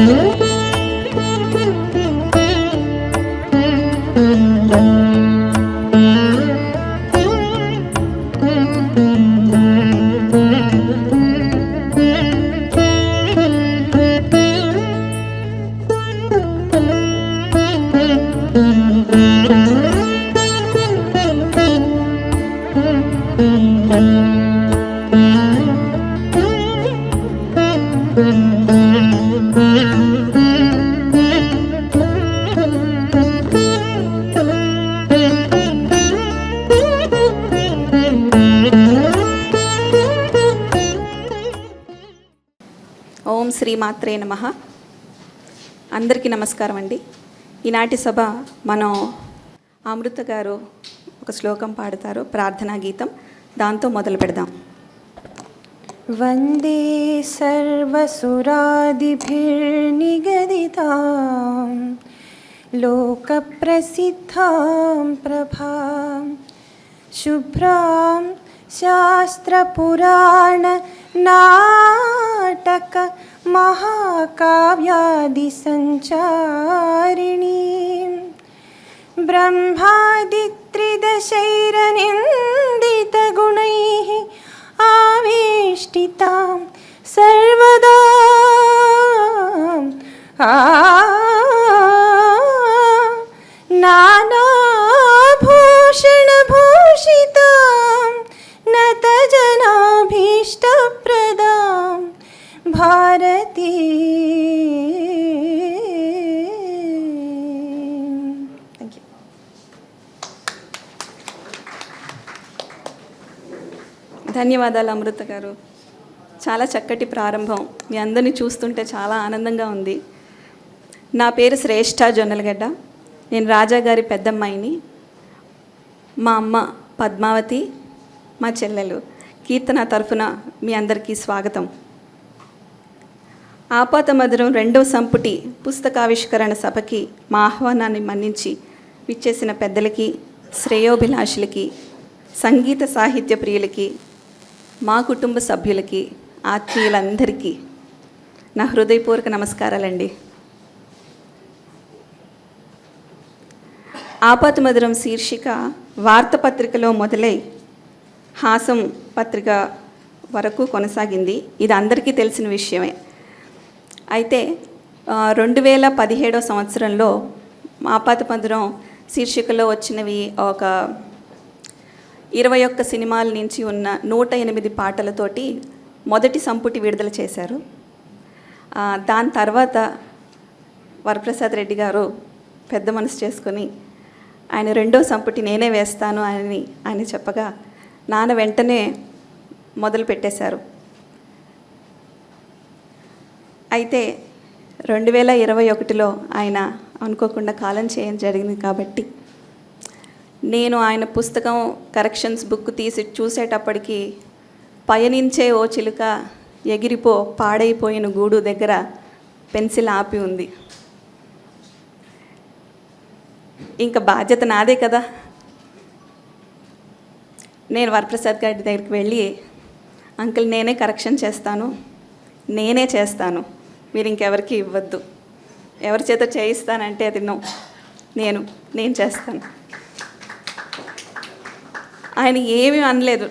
ఓం శ్రీ మాత్రే నమః. అందరికీ నమస్కారం అండి. ఈనాటి సభ మనం అమృత గారు ఒక శ్లోకం పాడతారు, ప్రార్థనా గీతం. దాంతో మొదలు పెడదాం. వందే సర్వసురాదిభిర్నిగదితాం లోకప్రసిద్ధాం ప్రభాం శుభ్రాం శాస్త్రపురాణ నాటక మహాకావ్యాది సంచారిణీం బ్రహ్మాదిత్రిదశైరనిందితగుణైః ఆవేష్టితాం సర్వదా నానాభూషణభూషితాం నతజనాభీష్టప్రదాం భారతీ. ధన్యవాదాలు అమృత గారు. చాలా చక్కటి ప్రారంభం. మీ అందరినీ చూస్తుంటే చాలా ఆనందంగా ఉంది. నా పేరు శ్రేష్ఠ జొన్నలగడ్డ. నేను రాజాగారి పెద్దమ్మాయిని. మా అమ్మ పద్మావతి, మా చెల్లెలు కీర్తన తరఫున మీ అందరికీ స్వాగతం. ఆపాతమధురం 2వ సంపుటి పుస్తకావిష్కరణ సభకి మా ఆహ్వానాన్ని మన్నించి విచ్చేసిన పెద్దలకి, శ్రేయోభిలాషులకి, సంగీత సాహిత్య ప్రియులకి, మా కుటుంబ సభ్యులకి, ఆత్మీయులందరికీ నా హృదయపూర్వక నమస్కారాలండి. ఆపాతమధురం శీర్షిక వార్తాపత్రికలో మొదలై హాసం పత్రిక వరకు కొనసాగింది. ఇది అందరికీ తెలిసిన విషయమే. అయితే 2017 సంవత్సరంలో ఆపాతమధురం శీర్షికలో వచ్చినవి ఒక 21 సినిమాల నుంచి ఉన్న 108 పాటలతోటి మొదటి సంపుటి విడుదల చేశారు. దాని తర్వాత వరప్రసాద్ రెడ్డి గారు పెద్ద మనసు చేసుకొని ఆయన 2వ సంపుటి నేనే వేస్తాను అని ఆయన చెప్పగా నాన్న వెంటనే మొదలు పెట్టేశారు. అయితే 2021లో ఆయన అనుకోకుండా కాలం చేయడం జరిగింది. కాబట్టి నేను ఆయన పుస్తకం కరెక్షన్స్ బుక్ తీసి చూసేటప్పటికి పయనించే ఓ చిలుక ఎగిరిపో పాడైపోయిన గూడు దగ్గర పెన్సిల్ ఆపి ఉంది. ఇంకా బాధ్యత నాదే కదా. నేను వరప్రసాద్ గారి దగ్గరికి వెళ్ళి, అంకుల్ నేనే కరెక్షన్ చేస్తాను, నేనే చేస్తాను, మీరు ఇంకెవరికి ఇవ్వద్దు, ఎవరి చేత చేయిస్తానంటే అది నేను చేస్తాను. ఆయన ఏమీ అనలేదు.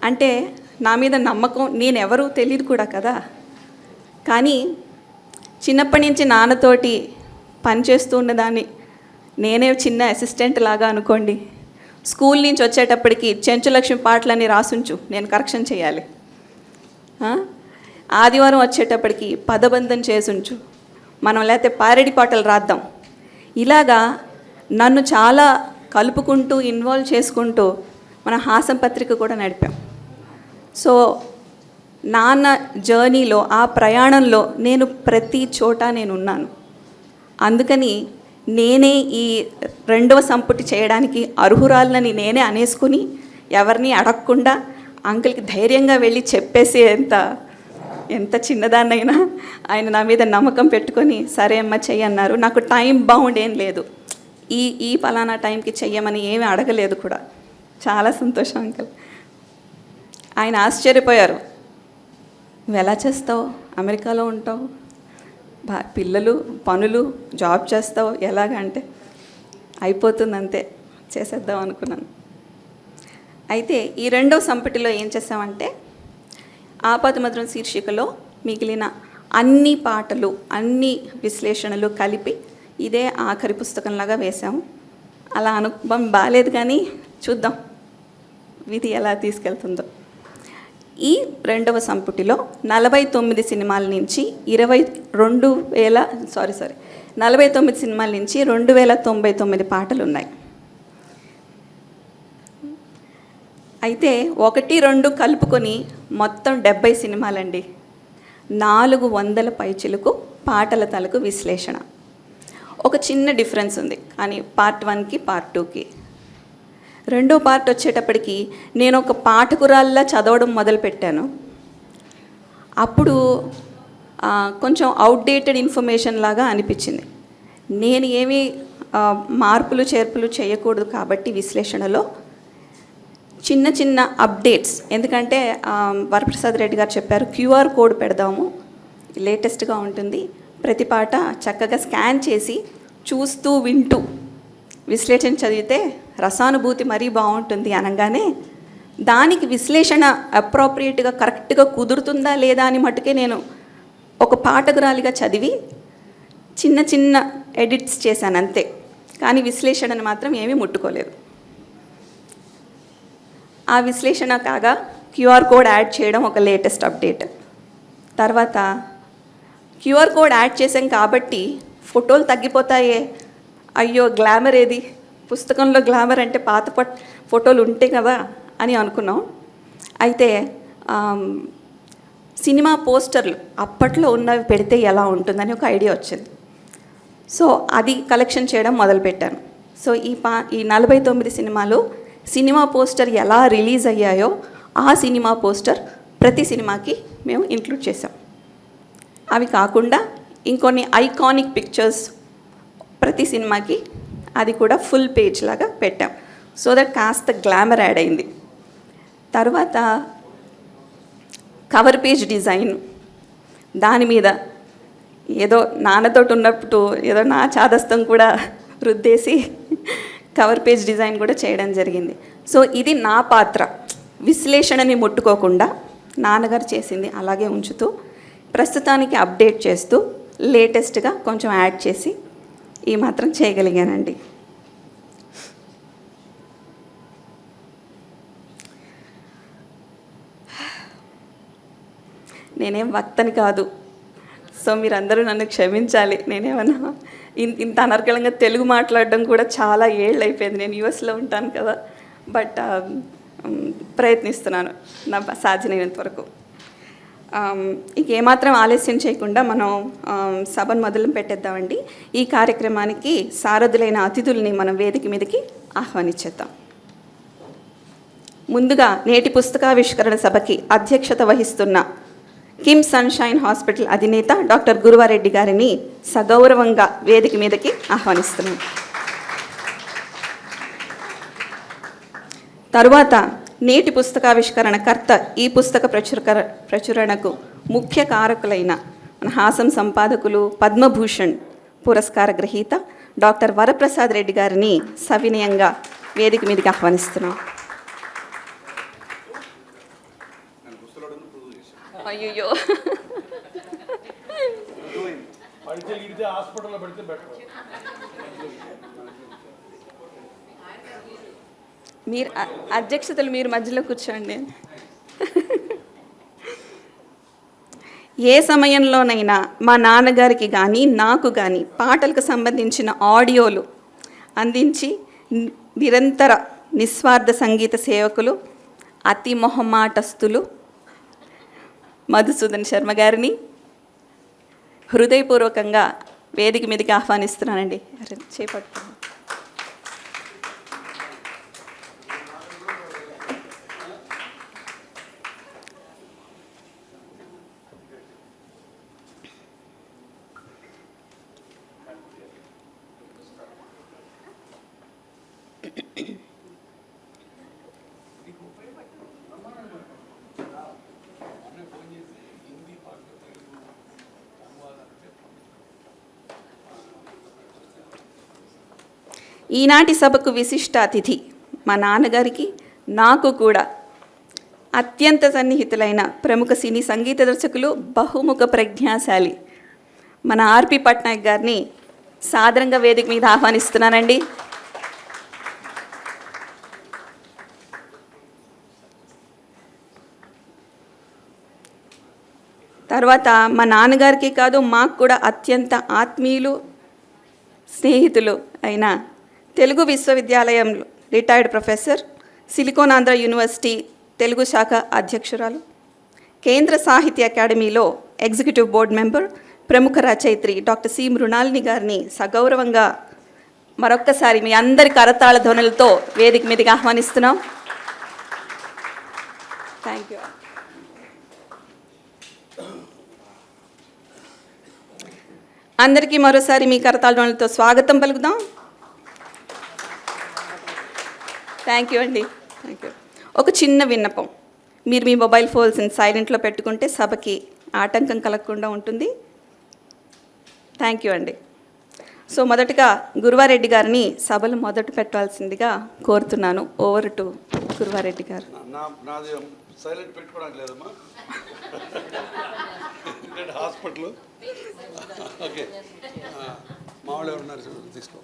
అంటే నా మీద నమ్మకం, నేనెవరూ తెలియదు కూడా కదా. కానీ చిన్నప్పటి నుంచి నాన్నతోటి పనిచేస్తూ ఉన్నదాన్ని, నేనే చిన్న అసిస్టెంట్ లాగా అనుకోండి. స్కూల్ నుంచి వచ్చేటప్పటికి చెంచులక్ష్మి పాటలన్నీ రాసుంచు, నేను కరెక్షన్ చేయాలి. ఆదివారం వచ్చేటప్పటికి పదబంధం చేసుంచు, మనం లేకపోతే పారెడి పాటలు రాద్దాం. ఇలాగా నన్ను చాలా కలుపుకుంటూ ఇన్వాల్వ్ చేసుకుంటూ మన హాసం పత్రిక కూడా నడిపాం. సో నాన్న జర్నీలో, ఆ ప్రయాణంలో నేను ప్రతి చోట నేను ఉన్నాను. అందుకని నేనే ఈ 2వ సంపుటి చేయడానికి అర్హురాలని నేనే అనేసుకుని ఎవరిని అడగకుండా అంకుల్కి ధైర్యంగా వెళ్ళి చెప్పేసి ఎంత చిన్నదాన్నైనా ఆయన నా మీద నమ్మకం పెట్టుకొని సరే అమ్మ చెయ్యన్నారు. నాకు టైం బౌండ్ ఏం లేదు, ఈ పలానా టైంకి చెయ్యమని ఏమీ అడగలేదు కూడా. చాలా సంతోషం అంకుల్. ఆయన ఆశ్చర్యపోయారు, నువ్వు ఎలా చేస్తావు, అమెరికాలో ఉంటావు, పిల్లలు, పనులు, జాబ్ చేస్తావు ఎలాగంటే అయిపోతుంది అంతే, చేసేద్దాం అనుకున్నాను. అయితే ఈ రెండవ సంపుటిలో ఏం చేసామంటే ఆపదమధురం శీర్షికలో మిగిలిన అన్ని పాటలు, అన్ని విశ్లేషణలు కలిపి ఇదే ఆఖరి పుస్తకంలాగా వేశాము. అలా అనుభవం బాగాలేదు, కానీ చూద్దాం విధి ఎలా తీసుకెళ్తుందో. ఈ రెండవ సంపుటిలో 49 సినిమాల నుంచి 49 సినిమాల నుంచి 2099 పాటలు ఉన్నాయి. అయితే 1-2 కలుపుకొని మొత్తం 70 సినిమాలండి. 400 పైచిలకు పాటల తలకు విశ్లేషణ. ఒక చిన్న డిఫరెన్స్ ఉంది, కానీ పార్ట్ 1కి పార్ట్ 2కి. రెండో పార్ట్ వచ్చేటప్పటికి నేను ఒక పాఠకురాల్లా చదవడం మొదలుపెట్టాను. అప్పుడు కొంచెం అవుట్డేటెడ్ ఇన్ఫర్మేషన్ లాగా అనిపించింది. నేను ఏమీ మార్పులు చేర్పులు చేయకూడదు కాబట్టి విశ్లేషణలో చిన్న చిన్న అప్డేట్స్, ఎందుకంటే వరప్రసాద్ రెడ్డి గారు చెప్పారు క్యూఆర్ కోడ్ పెడదాము, లేటెస్ట్గా ఉంటుంది, ప్రతి పాట చక్కగా స్కాన్ చేసి చూస్తూ వింటూ విశ్లేషణ చదివితే రసానుభూతి మరీ బాగుంటుంది అనగానే దానికి విశ్లేషణ అప్రోప్రియేట్గా కరెక్ట్గా కుదురుతుందా లేదా అని మట్టుకే నేను ఒక పాఠకురాలిగా చదివి చిన్న చిన్న ఎడిట్స్ చేశాను అంతే, కానీ విశ్లేషణను మాత్రం ఏమీ ముట్టుకోలేదు. ఆ విశ్లేషణ కాగా క్యూఆర్ కోడ్ యాడ్ చేయడం ఒక లేటెస్ట్ అప్డేట్. తర్వాత క్యూఆర్ కోడ్ యాడ్ చేసాం కాబట్టి ఫోటోలు తగ్గిపోతాయే, అయ్యో గ్లామర్ ఏది, పుస్తకంలో గ్లామర్ అంటే పాత ఫోటోలు ఉంటాయి కదా అని అనుకున్నాం. అయితే సినిమా పోస్టర్లు అప్పట్లో ఉన్నవి పెడితే ఎలా ఉంటుందని ఒక ఐడియా వచ్చింది. సో అది కలెక్షన్ చేయడం మొదలుపెట్టాను. సో ఈ 49 సినిమాలు సినిమా పోస్టర్ ఎలా రిలీజ్ అయ్యాయో ఆ సినిమా పోస్టర్ ప్రతి సినిమాకి మేము ఇంక్లూడ్ చేసాం. అవి కాకుండా ఇంకొన్ని ఐకానిక్ పిక్చర్స్ ప్రతి సినిమాకి అది కూడా ఫుల్ పేజ్ లాగా పెట్టాం. సో దట్ కాస్త గ్లామర్ యాడ్ అయింది. తర్వాత కవర్ పేజ్ డిజైన్, దాని మీద ఏదో నాన్నతోటి ఉన్నప్పుడు ఏదో నా చాదస్తం కూడా రుద్దేసి కవర్ పేజ్ డిజైన్ కూడా చేయడం జరిగింది. సో ఇది నా పాత్ర, విశ్లేషణని ముట్టుకోకుండా నాన్నగారు చేసింది అలాగే ఉంచుతూ ప్రస్తుతానికి అప్డేట్ చేస్తూ లేటెస్ట్గా కొంచెం యాడ్ చేసి ఈ మాత్రం చేయగలిగానండి. నేనేం వక్తని కాదు, సో మీరందరూ నన్ను క్షమించాలి. నేనేమన్నా ఇంత అనర్గళంగా తెలుగు మాట్లాడడం కూడా చాలా ఏళ్ళు అయిపోయింది. నేను యూఎస్లో ఉంటాను కదా, బట్ ప్రయత్నిస్తున్నాను నా సాధ్యమైనంత వరకు. ఇంకేమాత్రం ఆలస్యం చేయకుండా మనం సభను మొదలు పెట్టేద్దామండి. ఈ కార్యక్రమానికి సారథులైన అతిథుల్ని మనం వేదిక మీదకి ఆహ్వానించేద్దాం. ముందుగా నేటి పుస్తకావిష్కరణ సభకి అధ్యక్షత వహిస్తున్న కిమ్ సన్షైన్ హాస్పిటల్ అధినేత డాక్టర్ గురువారెడ్డి గారిని సగౌరవంగా వేదిక మీదకి ఆహ్వానిస్తున్నాం. తరువాత నేటి పుస్తకావిష్కరణకర్త, ఈ పుస్తక ప్రచురణకు ముఖ్య కారకులైన మన హాసం సంపాదకులు, పద్మభూషణ్ పురస్కార గ్రహీత డాక్టర్ వరప్రసాద్ రెడ్డి గారిని సవినయంగా వేదిక మీదకి ఆహ్వానిస్తున్నాం. అయ్యో మీరు అధ్యక్షతలు మీరు మధ్యలో కూర్చోండి. ఏ సమయంలోనైనా మా నాన్నగారికి కానీ నాకు కానీ పాటలకు సంబంధించిన ఆడియోలు అందించి నిరంతర నిస్వార్థ సంగీత సేవకులు, అతి మొహమాటస్తులు మధుసూదన్ శర్మ గారిని హృదయపూర్వకంగా వేదిక మీదకి ఆహ్వానిస్తున్నానండి. చేపట్టుకోండి. ఈనాటి సభకు విశిష్ట అతిథి మా నాన్నగారికి నాకు కూడా అత్యంత సన్నిహితులైన ప్రముఖ సినీ సంగీత దర్శకులు, బహుముఖ ప్రజ్ఞాశాలి మన ఆర్పి పట్నాయక్ గారిని సాదరంగా వేదిక మీద ఆహ్వానిస్తున్నానండి. తర్వాత మా నాన్నగారికి కాదు, మాకు కూడా అత్యంత ఆత్మీయులు, స్నేహితులు అయిన తెలుగు విశ్వవిద్యాలయం retired professor, silicon Andhra university Telugu శాఖ అధ్యక్షురాలు, కేంద్ర సాహిత్య అకాడమీలో ఎగ్జిక్యూటివ్ బోర్డు మెంబర్, ప్రముఖ రచయిత్రి డాక్టర్ సి మృణాలిని గారిని సగౌరవంగా మరొక్కసారి మీ అందరి కరతాళ ధ్వనులతో వేదిక మీదకి ఆహ్వానిస్తున్నాం. Thank you. అందరికీ మరోసారి మీ కరతాళ ధ్వనులతో స్వాగతం పలుకుదాం. థ్యాంక్ యూ అండి. Thank you. ఒక చిన్న విన్నపం, మీరు మీ మొబైల్ ఫోన్స్ని సైలెంట్లో పెట్టుకుంటే సభకి ఆటంకం కలగకుండా ఉంటుంది. థ్యాంక్ యూ అండి. సో మొదటగా గురువారెడ్డి గారిని సభలు మొదట పెట్టాల్సిందిగా కోరుతున్నాను. ఓవర్ టు గురువారెడ్డి గారు. సైలెంట్ పెట్టుకోవడానికి లేదమ్మా, హాస్పిటల్. ఓకే, మామూలు ఎవరున్నారు తీసుకో.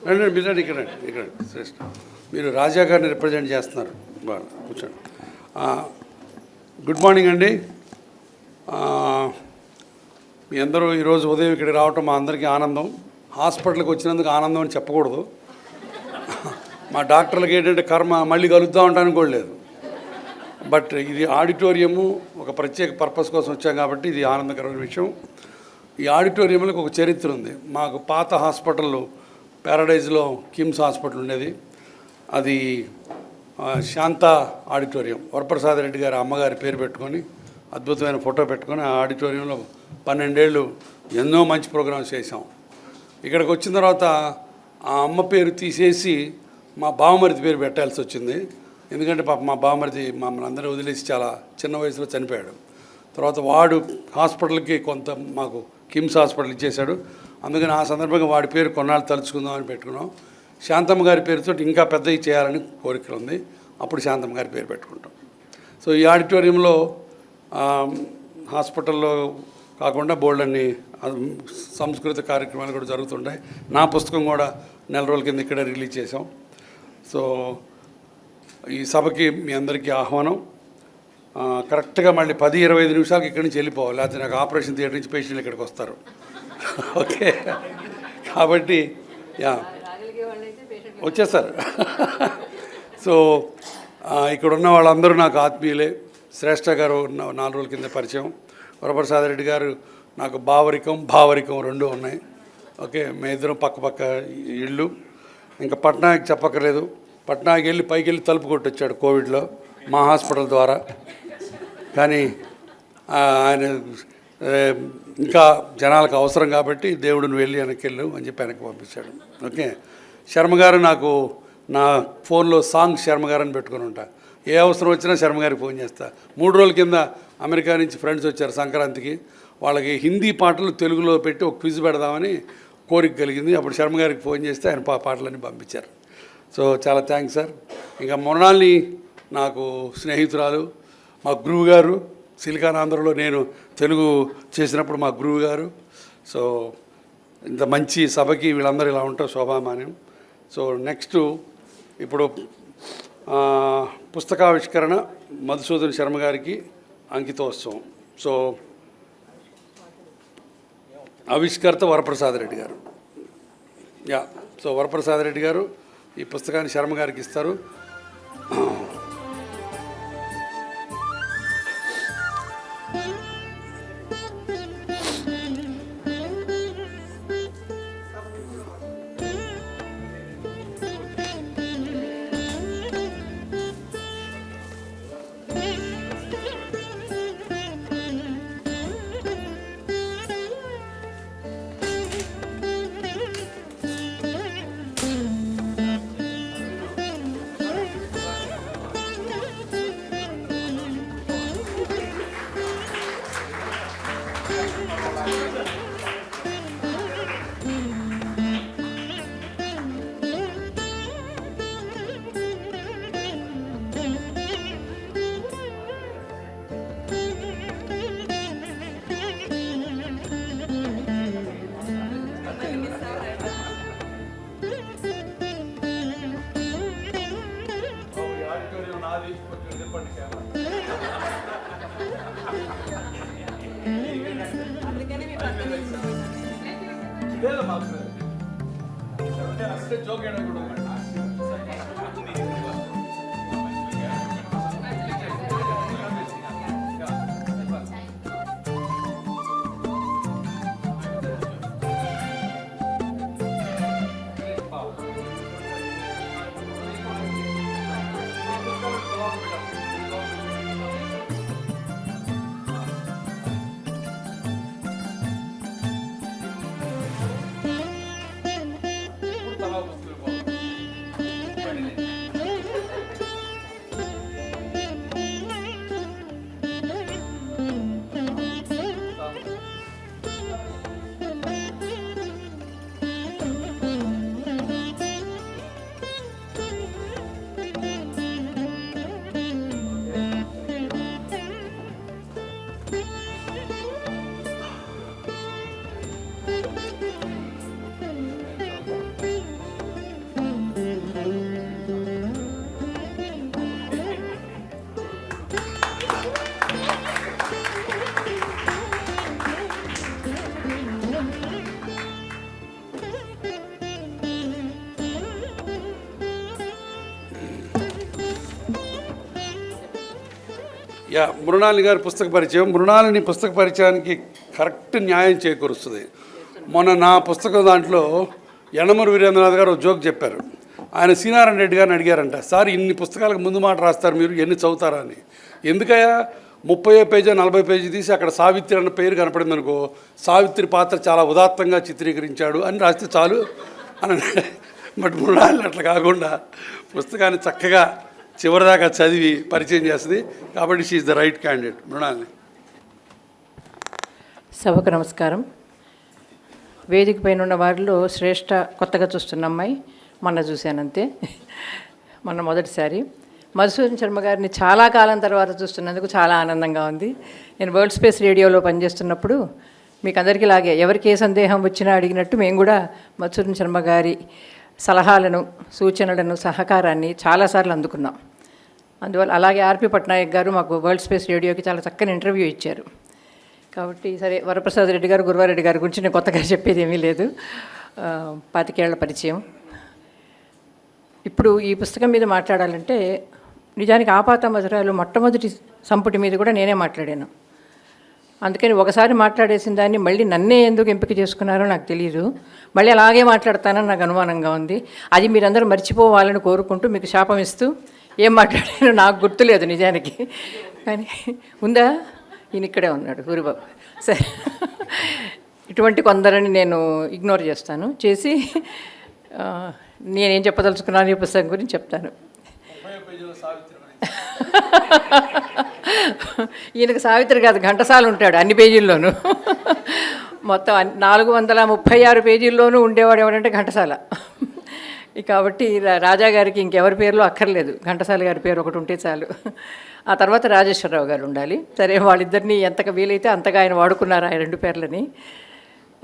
రండి మీరు ఇక్కడ ఇక్కడ శ్రేష్ఠ, మీరు రాజా గారిని రిప్రజెంట్ చేస్తున్నారు. బాగా కూర్చోండి. గుడ్ మార్నింగ్ అండి. మీ అందరూ ఈరోజు ఉదయం ఇక్కడికి రావటం మా అందరికీ ఆనందం. హాస్పిటల్కి వచ్చినందుకు ఆనందం అని చెప్పకూడదు. మా డాక్టర్లకి ఏంటంటే కర్మ మళ్ళీ కలుద్దాం అంటానికి కూడా లేదు. బట్ ఇది ఆడిటోరియము ఒక ప్రత్యేక పర్పస్ కోసం వచ్చాం కాబట్టి ఇది ఆనందకరమైన విషయం. ఈ ఆడిటోరియంలో ఒక చరిత్ర ఉంది. మాకు పాత హాస్పిటల్ ప్యారడైజ్లో కిమ్స్ హాస్పిటల్ ఉండేది. అది శాంత ఆడిటోరియం, వరప్రసాద్ రెడ్డి గారి అమ్మగారి పేరు పెట్టుకొని అద్భుతమైన ఫోటో పెట్టుకొని ఆ ఆడిటోరియంలో 12 ఏళ్ళు ఎన్నో మంచి ప్రోగ్రామ్స్ చేసాం. ఇక్కడికి వచ్చిన తర్వాత ఆ అమ్మ పేరు తీసేసి మా బావమరిది పేరు పెట్టాల్సి వచ్చింది. ఎందుకంటే పాప మా బావమరిది మమ్మల్ని అందరూ వదిలేసి చాలా చిన్న వయసులో చనిపోయాడు. తర్వాత వాడు హాస్పిటల్కి కొంత మాకు కిమ్స్ హాస్పిటల్ ఇచ్చేశాడు. అందుకని ఆ సందర్భంగా వాడి పేరు కొన్నాళ్ళు తలుచుకుందామని పెట్టుకున్నాం. శాంతమ్మ గారి పేరుతో ఇంకా పెద్దవి చేయాలని కోరిక ఉంది. అప్పుడు శాంతమ్మ గారి పేరు పెట్టుకుంటాం. సో ఈ ఆడిటోరియంలో హాస్పిటల్లో కాకుండా బోల్డన్ని సంస్కృత కార్యక్రమాలు కూడా జరుగుతుంటాయి. నా పుస్తకం కూడా నెల రోజుల కింద ఇక్కడ రిలీజ్ చేసాం. సో ఈ సభకి మీ అందరికీ ఆహ్వానం. కరెక్ట్గా మళ్ళీ 10-25 నిమిషాలకి ఇక్కడి నుంచి వెళ్ళిపోవాలి, లేకపోతే నాకు ఆపరేషన్ థియేటర్ నుంచి పేషెంట్లు ఇక్కడికి వస్తారు. ఓకే, కాబట్టి వచ్చేస్తారు. సో ఇక్కడ ఉన్న వాళ్ళందరూ నాకు ఆత్మీయులే. శ్రేష్ఠ గారు 4 రోజుల కింద పరిచయం. వరప్రసాద్ రెడ్డి గారు నాకు భావరికం రెండూ ఉన్నాయి. ఓకే, మీ ఇద్దరం పక్క ఇళ్ళు. ఇంకా పట్నాయక్ చెప్పక్కర్లేదు. పట్నాయక్ వెళ్ళి పైకి వెళ్ళి తలుపు కొట్టొచ్చాడు కోవిడ్లో మా హాస్పిటల్ ద్వారా. కానీ ఆయన ఇంకా జనాలకు అవసరం కాబట్టి దేవుడు నువ్వు వెళ్ళి వెనక్కి వెళ్ళు అని చెప్పి వెనక్కి పంపించాడు. ఓకే, శర్మ గారు నాకు నా ఫోన్లో సాంగ్ శర్మ గారు అని పెట్టుకుని ఉంటా. ఏ అవసరం వచ్చినా శర్మ గారికి ఫోన్ చేస్తా. 3 రోజుల కింద అమెరికా నుంచి ఫ్రెండ్స్ వచ్చారు సంక్రాంతికి. వాళ్ళకి హిందీ పాటలు తెలుగులో పెట్టి ఒక క్విజ్ పెడదామని కోరిక కలిగింది. అప్పుడు శర్మ గారికి ఫోన్ చేస్తే ఆయన పాటలన్నీ పంపించారు. సో చాలా థ్యాంక్స్ సార్. ఇంకా మొన్నాల్ని నాకు స్నేహితురాలు, మా గురువు గారు, సిలికాన్ ఆంధ్రలో నేను తెలుగు చేసినప్పుడు మా గురువు గారు. సో ఇంత మంచి సభకి వీళ్ళందరూ ఇలా ఉంటారు శోభామాన్యం. సో నెక్స్ట్ ఇప్పుడు పుస్తకావిష్కరణ మధుసూదన్ శర్మ గారికి అంకితోత్సవం. సో ఆవిష్కర్త వరప్రసాద్ రెడ్డి గారు. సో వరప్రసాద్ రెడ్డి గారు ఈ పుస్తకాన్ని శర్మ గారికి ఇస్తారు. మృణాలిని గారి పుస్తక పరిచయం. మృణాలిని పుస్తక పరిచయానికి కరెక్ట్ న్యాయం చేకూరుస్తుంది. మొన్న నా పుస్తకం దాంట్లో యనమూరి వీరేంద్రనాథ్ గారు ఒక జోక్ చెప్పారు. ఆయన సీనారాయణ రెడ్డి గారిని అడిగారంట, సార్ ఇన్ని పుస్తకాలకు ముందు మాట రాస్తారు మీరు, ఎన్ని చదువుతారా అని. ఎందుకయ్యా 30 పేజీ 40 పేజీ తీసి అక్కడ సావిత్రి అన్న పేరు కనపడింది అనుకో, సావిత్రి పాత్ర చాలా ఉదాత్తంగా చిత్రీకరించాడు అని రాస్తే చాలు అని. బట్ మృణాలిని అట్లా కాకుండా పుస్తకాన్ని చక్కగా చివరిదాకా చదివి పరిచయం చేస్తుంది. కాబట్టి she is the right candidate. Mrinalini. సభకు నమస్కారం. వేదిక పైన ఉన్న వారిలో శ్రేష్ఠ కొత్తగా చూస్తున్న అమ్మాయి మొన్న చూశానంతే, మొన్న మొదటిసారి. మధుసూదన్ శర్మ గారిని చాలా కాలం తర్వాత చూస్తున్నందుకు చాలా ఆనందంగా ఉంది. నేను వరల్డ్ స్పేస్ రేడియోలో పనిచేస్తున్నప్పుడు మీకు అందరికీ లాగే ఎవరికి ఏ సందేహం వచ్చినా అడిగినట్టు మేము కూడా మధుసూదన్ శర్మ గారి సలహాలను, సూచనలను, సహకారాన్ని చాలాసార్లు అందుకున్నాం. అందువల్ల అలాగే ఆర్పి పట్నాయక్ గారు మాకు వరల్డ్ స్పేస్ రేడియోకి చాలా చక్కని ఇంటర్వ్యూ ఇచ్చారు. కాబట్టి సరే, వరప్రసాద్ రెడ్డి గారు, గురువారెడ్డి గారి గురించి నేను కొత్తగా చెప్పేది ఏమీ లేదు. 25 ఏళ్ల పరిచయం. ఇప్పుడు ఈ పుస్తకం మీద మాట్లాడాలంటే నిజానికి ఆపాత మధురాలు మొట్టమొదటి సంపుటి మీద కూడా నేనే మాట్లాడాను. అందుకని ఒకసారి మాట్లాడేసిన దాన్ని మళ్ళీ నన్నే ఎందుకు ఎంపిక చేసుకున్నారో నాకు తెలియదు. మళ్ళీ అలాగే మాట్లాడతానని నాకు అనుమానంగా ఉంది. అది మీరందరూ మర్చిపోవాలని కోరుకుంటూ మీకు శాపం ఇస్తూ ఏం మాట్లాడానో నాకు గుర్తులేదు నిజానికి. కానీ ఉందా? ఈయన ఇక్కడే ఉన్నాడు, గురుబాబు. సరే, ఇటువంటి కొందరిని నేను ఇగ్నోర్ చేసి నేనేం చెప్పదలుచుకున్నాను ఈ పుస్తకం గురించి చెప్తాను. ఈయనకు సావిత్రి కాదు, ఘంటసాల ఉంటాడు అన్ని పేజీల్లోనూ. మొత్తం 436 పేజీల్లోనూ ఉండేవాడు ఎవరంటే ఘంటసాల. కాబట్టి రాజా గారికి ఇంకెవరి పేర్లు అక్కర్లేదు, ఘంటసాల గారి పేరు ఒకటి ఉంటే చాలు. ఆ తర్వాత రాజేశ్వరరావు గారు ఉండాలి. సరే, వాళ్ళిద్దరినీ ఎంతగా వీలైతే అంతగా ఆయన వాడుకున్నారు ఆ 2 పేర్లని.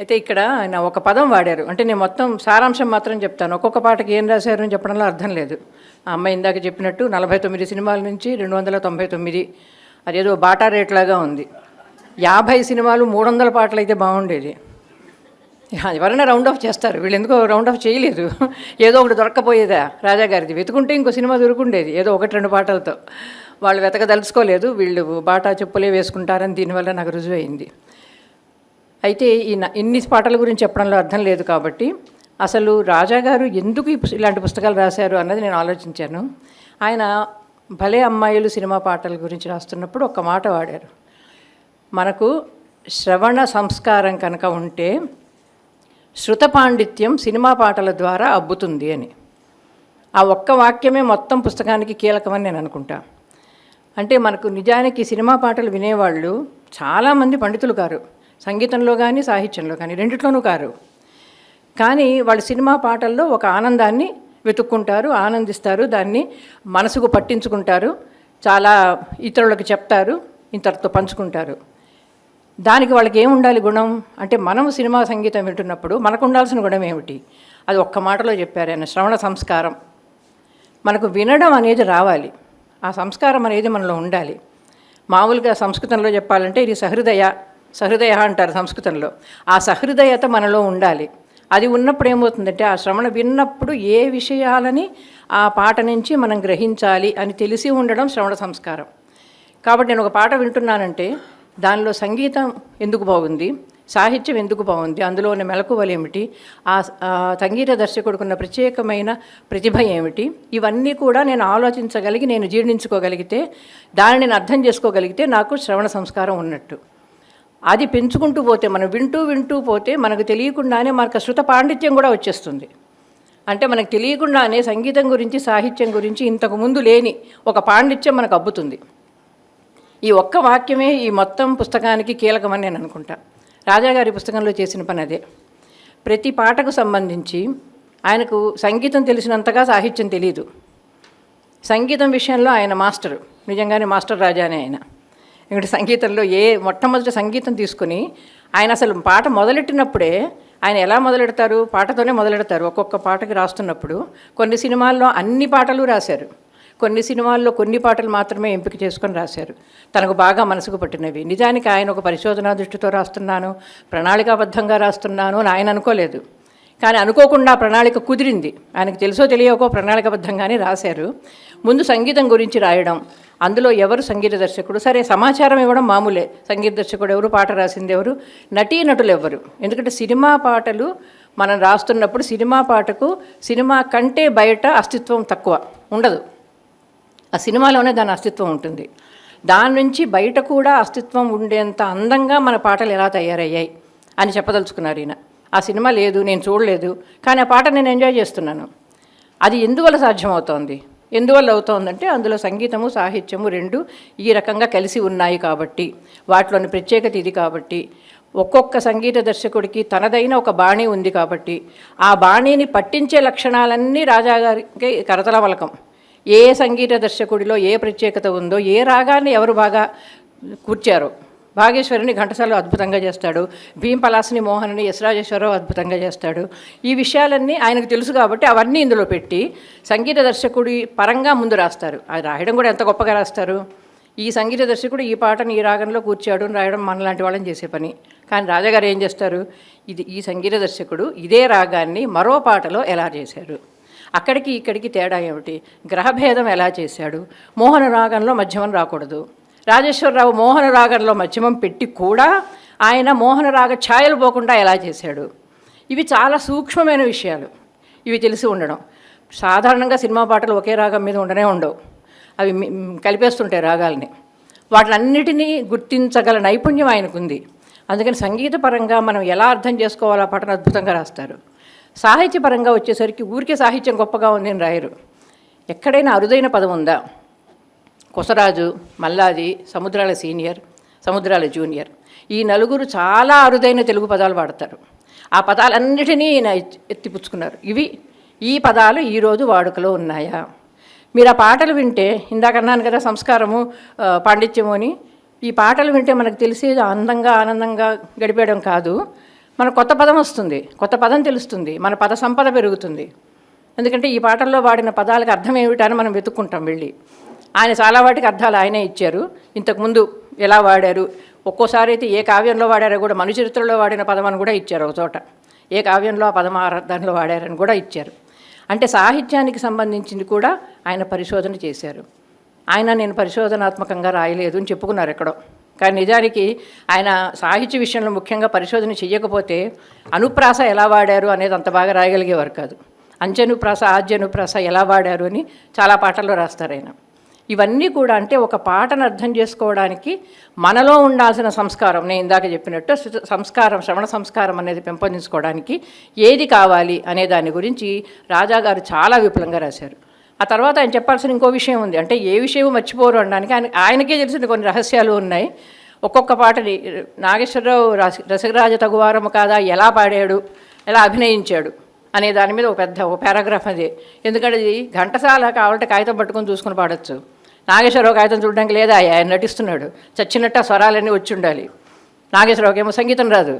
అయితే ఇక్కడ ఆయన ఒక పదం వాడారు. అంటే నేను మొత్తం సారాంశం మాత్రం చెప్తాను. ఒక్కొక్క పాటకి ఏం రాశారు అని చెప్పడంలో అర్థం లేదు. ఆ అమ్మాయి ఇందాక చెప్పినట్టు 49 సినిమాల నుంచి 299, అదేదో బాటా రేట్లాగా ఉంది. 50 సినిమాలు 300 పాటలు అయితే బాగుండేది. ఎవరైనా రౌండ్ ఆఫ్ చేస్తారు, వీళ్ళు ఎందుకో రౌండ్ ఆఫ్ చేయలేదు. ఏదో ఒకటి దొరక్కపోయేదా రాజాగారిది, వెతుకుంటే ఇంకో సినిమా దొరుకుండేది ఏదో 1-2 పాటలతో. వాళ్ళు వెతకదలుచుకోలేదు, వీళ్ళు బాటా చెప్పులే వేసుకుంటారని దీనివల్ల నాకు రుజువైంది. అయితే ఇన్ని పాటల గురించి చెప్పడంలో అర్థం లేదు. కాబట్టి అసలు రాజాగారు ఎందుకు ఇలాంటి పుస్తకాలు రాశారు అన్నది నేను ఆలోచించాను. ఆయన భలే అమ్మాయిలు సినిమా పాటల గురించి రాస్తున్నప్పుడు ఒక మాట వాడారు, మనకు శ్రవణ సంస్కారం కనుక ఉంటే శృత పాండిత్యం సినిమా పాటల ద్వారా అబ్బుతుంది అని. ఆ ఒక్క వాక్యమే మొత్తం పుస్తకానికి కీలకమని నేను అనుకుంటా. అంటే మనకు నిజానికి సినిమా పాటలు వినేవాళ్ళు చాలామంది పండితులు కారు, సంగీతంలో కానీ సాహిత్యంలో కానీ రెండిట్లోనూ కారు. కానీ వాళ్ళు సినిమా పాటల్లో ఒక ఆనందాన్ని వెతుక్కుంటారు, ఆనందిస్తారు, దాన్ని మనసుకు పట్టించుకుంటారు, చాలా ఇతరులకు చెప్తారు, ఇతరులతో పంచుకుంటారు. దానికి వాళ్ళకి ఏముండాలి గుణం అంటే, మనం సినిమా సంగీతం వింటున్నప్పుడు మనకు ఉండాల్సిన గుణం ఏమిటి? అది ఒక్క మాటలో చెప్పారు ఆయన, శ్రవణ సంస్కారం. మనకు వినడం అనేది రావాలి, ఆ సంస్కారం అనేది మనలో ఉండాలి. మామూలుగా సంస్కృతంలో చెప్పాలంటే ఇది సహృదయ అంటారు సంస్కృతంలో. ఆ సహృదయత మనలో ఉండాలి. అది ఉన్నప్పుడు ఏమవుతుందంటే, ఆ శ్రవణ విన్నప్పుడు ఏ విషయాలని ఆ పాట నుంచి మనం గ్రహించాలి అని తెలిసి ఉండడం శ్రవణ సంస్కారం. కాబట్టి నేను ఒక పాట వింటున్నానంటే దానిలో సంగీతం ఎందుకు బాగుంది, సాహిత్యం ఎందుకు బాగుంది, అందులో ఉన్న మెలకువలు ఏమిటి, ఆ సంగీత దర్శకుడుకున్న ప్రత్యేకమైన ప్రతిభ ఏమిటి, ఇవన్నీ కూడా నేను ఆలోచించగలిగి, నేను జీర్ణించుకోగలిగితే, దాన్ని నేను అర్థం చేసుకోగలిగితే నాకు శ్రవణ సంస్కారం ఉన్నట్టు. అది పెంచుకుంటూ పోతే, మనం వింటూ పోతే మనకు తెలియకుండానే మనకు శృత పాండిత్యం కూడా వచ్చేస్తుంది. అంటే మనకు తెలియకుండానే సంగీతం గురించి, సాహిత్యం గురించి ఇంతకుముందు లేని ఒక పాండిత్యం మనకు అబ్బుతుంది. ఈ ఒక్క వాక్యమే ఈ మొత్తం పుస్తకానికి కీలకమని నేను అనుకుంటా. రాజాగారి పుస్తకంలో చేసిన పని అదే. ప్రతి పాటకు సంబంధించి ఆయనకు సంగీతం తెలిసినంతగా సాహిత్యం తెలియదు. సంగీతం విషయంలో ఆయన మాస్టరు, నిజంగానే మాస్టర్ రాజానే ఆయన. ఇక్కడ సంగీతంలో మొట్టమొదటి సంగీతం తీసుకుని ఆయన అసలు పాట మొదలెట్టినప్పుడే ఆయన ఎలా మొదలెడతారు, పాటతోనే మొదలెడతారు. ఒక్కొక్క పాటకి రాస్తున్నప్పుడు కొన్ని సినిమాల్లో అన్ని పాటలు రాశారు, కొన్ని సినిమాల్లో కొన్ని పాటలు మాత్రమే ఎంపిక చేసుకొని రాశారు, తనకు బాగా మనసుకు పట్టినవి. నిజానికి ఆయన ఒక పరిశోధనా దృష్టితో రాస్తున్నాను, ప్రణాళికాబద్ధంగా రాస్తున్నాను అని ఆయన అనుకోలేదు. కానీ అనుకోకుండా ప్రణాళిక కుదిరింది. ఆయనకు తెలుసో తెలియకో ప్రణాళికాబద్ధంగానే రాశారు. ముందు సంగీతం గురించి రాయడం, అందులో ఎవరు సంగీత దర్శకుడు, సరే సమాచారం ఇవ్వడం మామూలే, సంగీత దర్శకుడు ఎవరు, పాట రాసింది ఎవరు, నటీనటులు ఎవరు. ఎందుకంటే సినిమా పాటలు మనం రాస్తున్నప్పుడు సినిమా పాటకు సినిమా కంటే బయట అస్తిత్వం తక్కువ ఉండదు, ఆ సినిమాలోనే దాని అస్తిత్వం ఉంటుంది. దాని నుంచి బయట కూడా అస్తిత్వం ఉండేంత అందంగా మన పాటలు ఎలా తయారయ్యాయి అని చెప్పదలుచుకున్నారు ఈయన. ఆ సినిమా లేదు, నేను చూడలేదు, కానీ ఆ పాట నేను ఎంజాయ్ చేస్తున్నాను. అది ఎందువల్ల సాధ్యమవుతోంది, ఎందువల్ల అవుతోందంటే అందులో సంగీతము సాహిత్యము రెండు ఈ రకంగా కలిసి ఉన్నాయి కాబట్టి, వాటిలోని ప్రత్యేకత ఇది కాబట్టి, ఒక్కొక్క సంగీత దర్శకుడికి తనదైన ఒక బాణీ ఉంది కాబట్టి, ఆ బాణీని పట్టించే లక్షణాలన్నీ రాజాగారికి కరతలవలకం. ఏ సంగీత దర్శకుడిలో ఏ ప్రత్యేకత ఉందో, ఏ రాగాన్ని ఎవరు బాగా కూర్చారో, భాగేశ్వరిని ఘంటసాల అద్భుతంగా చేస్తాడు, భీంపలాసిని మోహన్ని ఎస్ రాజేశ్వరరావు అద్భుతంగా చేస్తాడు. ఈ విషయాలన్నీ ఆయనకు తెలుసు కాబట్టి అవన్నీ ఇందులో పెట్టి సంగీత దర్శకుడి పరంగా ముందు రాస్తారు. అది రాయడం కూడా ఎంత గొప్పగా రాస్తారు. ఈ సంగీత దర్శకుడు ఈ పాటను ఈ రాగంలో కూర్చాడు అని రాయడం మనలాంటి వాళ్ళని చేసే పని. కానీ రాజాగారు ఏం చేస్తారు, ఈ సంగీత దర్శకుడు ఇదే రాగాన్ని మరో పాటలో ఎలా చేశారు, అక్కడికి ఇక్కడికి తేడా ఏమిటి, గ్రహభేదం ఎలా చేశాడు, మోహన రాగంలో మధ్యమం రాకూడదు, రాజేశ్వరరావు మోహన రాగంలో మధ్యమం పెట్టి కూడా ఆయన మోహన రాగ ఛాయలు పోకుండా ఎలా చేశాడు. ఇవి చాలా సూక్ష్మమైన విషయాలు, ఇవి తెలిసి ఉండడం. సాధారణంగా సినిమా పాటలు ఒకే రాగం మీద ఉండవు, అవి కలిపేస్తుంటాయి రాగాల్ని. వాటిలన్నిటినీ గుర్తించగల నైపుణ్యం ఆయనకుంది. అందుకని సంగీతపరంగా మనం ఎలా అర్థం చేసుకోవాలో ఆ పాటను అద్భుతంగా రాస్తారు. సాహిత్యపరంగా వచ్చేసరికి ఊరికే సాహిత్యం గొప్పగా ఉంది అని రాయరు. ఎక్కడైనా అరుదైన పదం ఉందా, కొసరాజు, మల్లాది, సముద్రాల సీనియర్, సముద్రాల జూనియర్, ఈ నలుగురు చాలా అరుదైన తెలుగు పదాలు వాడతారు. ఆ పదాలన్నిటినీ ఈయన ఎత్తిపుచ్చుకున్నారు. ఈ పదాలు ఈరోజు వాడుకలో ఉన్నాయా? మీరు ఆ పాటలు వింటే, ఇందాక అన్నాను కదా సంస్కారము పాండిత్యము అని, ఈ పాటలు వింటే మనకు తెలిసేది అందంగా ఆనందంగా గడిపేయడం కాదు, మన కొత్త పదం వస్తుంది, కొత్త పదం తెలుస్తుంది, మన పద సంపద పెరుగుతుంది. ఎందుకంటే ఈ పాటల్లో వాడిన పదాలకు అర్థం ఏమిటని మనం వెతుక్కుంటాం వెళ్ళి. ఆయన చాలా వాటికి అర్థాలు ఆయనే ఇచ్చారు. ఇంతకుముందు ఎలా వాడారు, ఒక్కోసారి అయితే ఏ కావ్యంలో వాడారో కూడా, మనుచరిత్రలో వాడిన పదం అని కూడా ఇచ్చారు ఒక చోట, ఏ కావ్యంలో ఆ పదం అర్థంలో వాడారని కూడా ఇచ్చారు. అంటే సాహిత్యానికి సంబంధించింది కూడా ఆయన పరిశోధన చేశారు. నేను పరిశోధనాత్మకంగా రాయలేదు అని చెప్పుకున్నారు ఎక్కడో, కానీ నిజానికి ఆయన సాహిత్య విషయంలో ముఖ్యంగా పరిశోధన చెయ్యకపోతే అనుప్రాస ఎలా వాడారు అనేది అంత బాగా రాయగలిగేవారు కాదు. అంచెనుప్రాస ఆద్యనుప్రాస ఎలా వాడారు అని చాలా పాటల్లో రాస్తారు ఆయన. ఇవన్నీ కూడా అంటే ఒక పాటను అర్థం చేసుకోవడానికి మనలో ఉండాల్సిన సంస్కారం, నేను ఇందాక చెప్పినట్టు సంస్కారం, శ్రవణ సంస్కారం అనేది పెంపొందించుకోవడానికి ఏది కావాలి అనే దాని గురించి రాజాగారు చాలా విపులంగా రాశారు. ఆ తర్వాత ఆయన చెప్పాల్సిన ఇంకో విషయం ఉంది, అంటే ఏ విషయం మర్చిపోరు అనడానికి ఆయనకే తెలిసిన కొన్ని రహస్యాలు ఉన్నాయి. ఒక్కొక్క పాటని నాగేశ్వరరావు రసరాజ తగువారము కాదా ఎలా పాడాడు, ఎలా అభినయించాడు అనే దాని మీద ఒక పారాగ్రాఫ్ అది. ఎందుకంటే ఇది ఘంటసాల కావాలంటే కాగితం పట్టుకొని చూసుకుని పాడొచ్చు. నాగేశ్వరరావు కాగితం చూడడానికి లేదా, ఆయన నటిస్తున్నాడు, చచ్చినట్టు ఆ స్వరాలన్నీ వచ్చి ఉండాలి. నాగేశ్వరరావుకి ఏమో సంగీతం రాదు.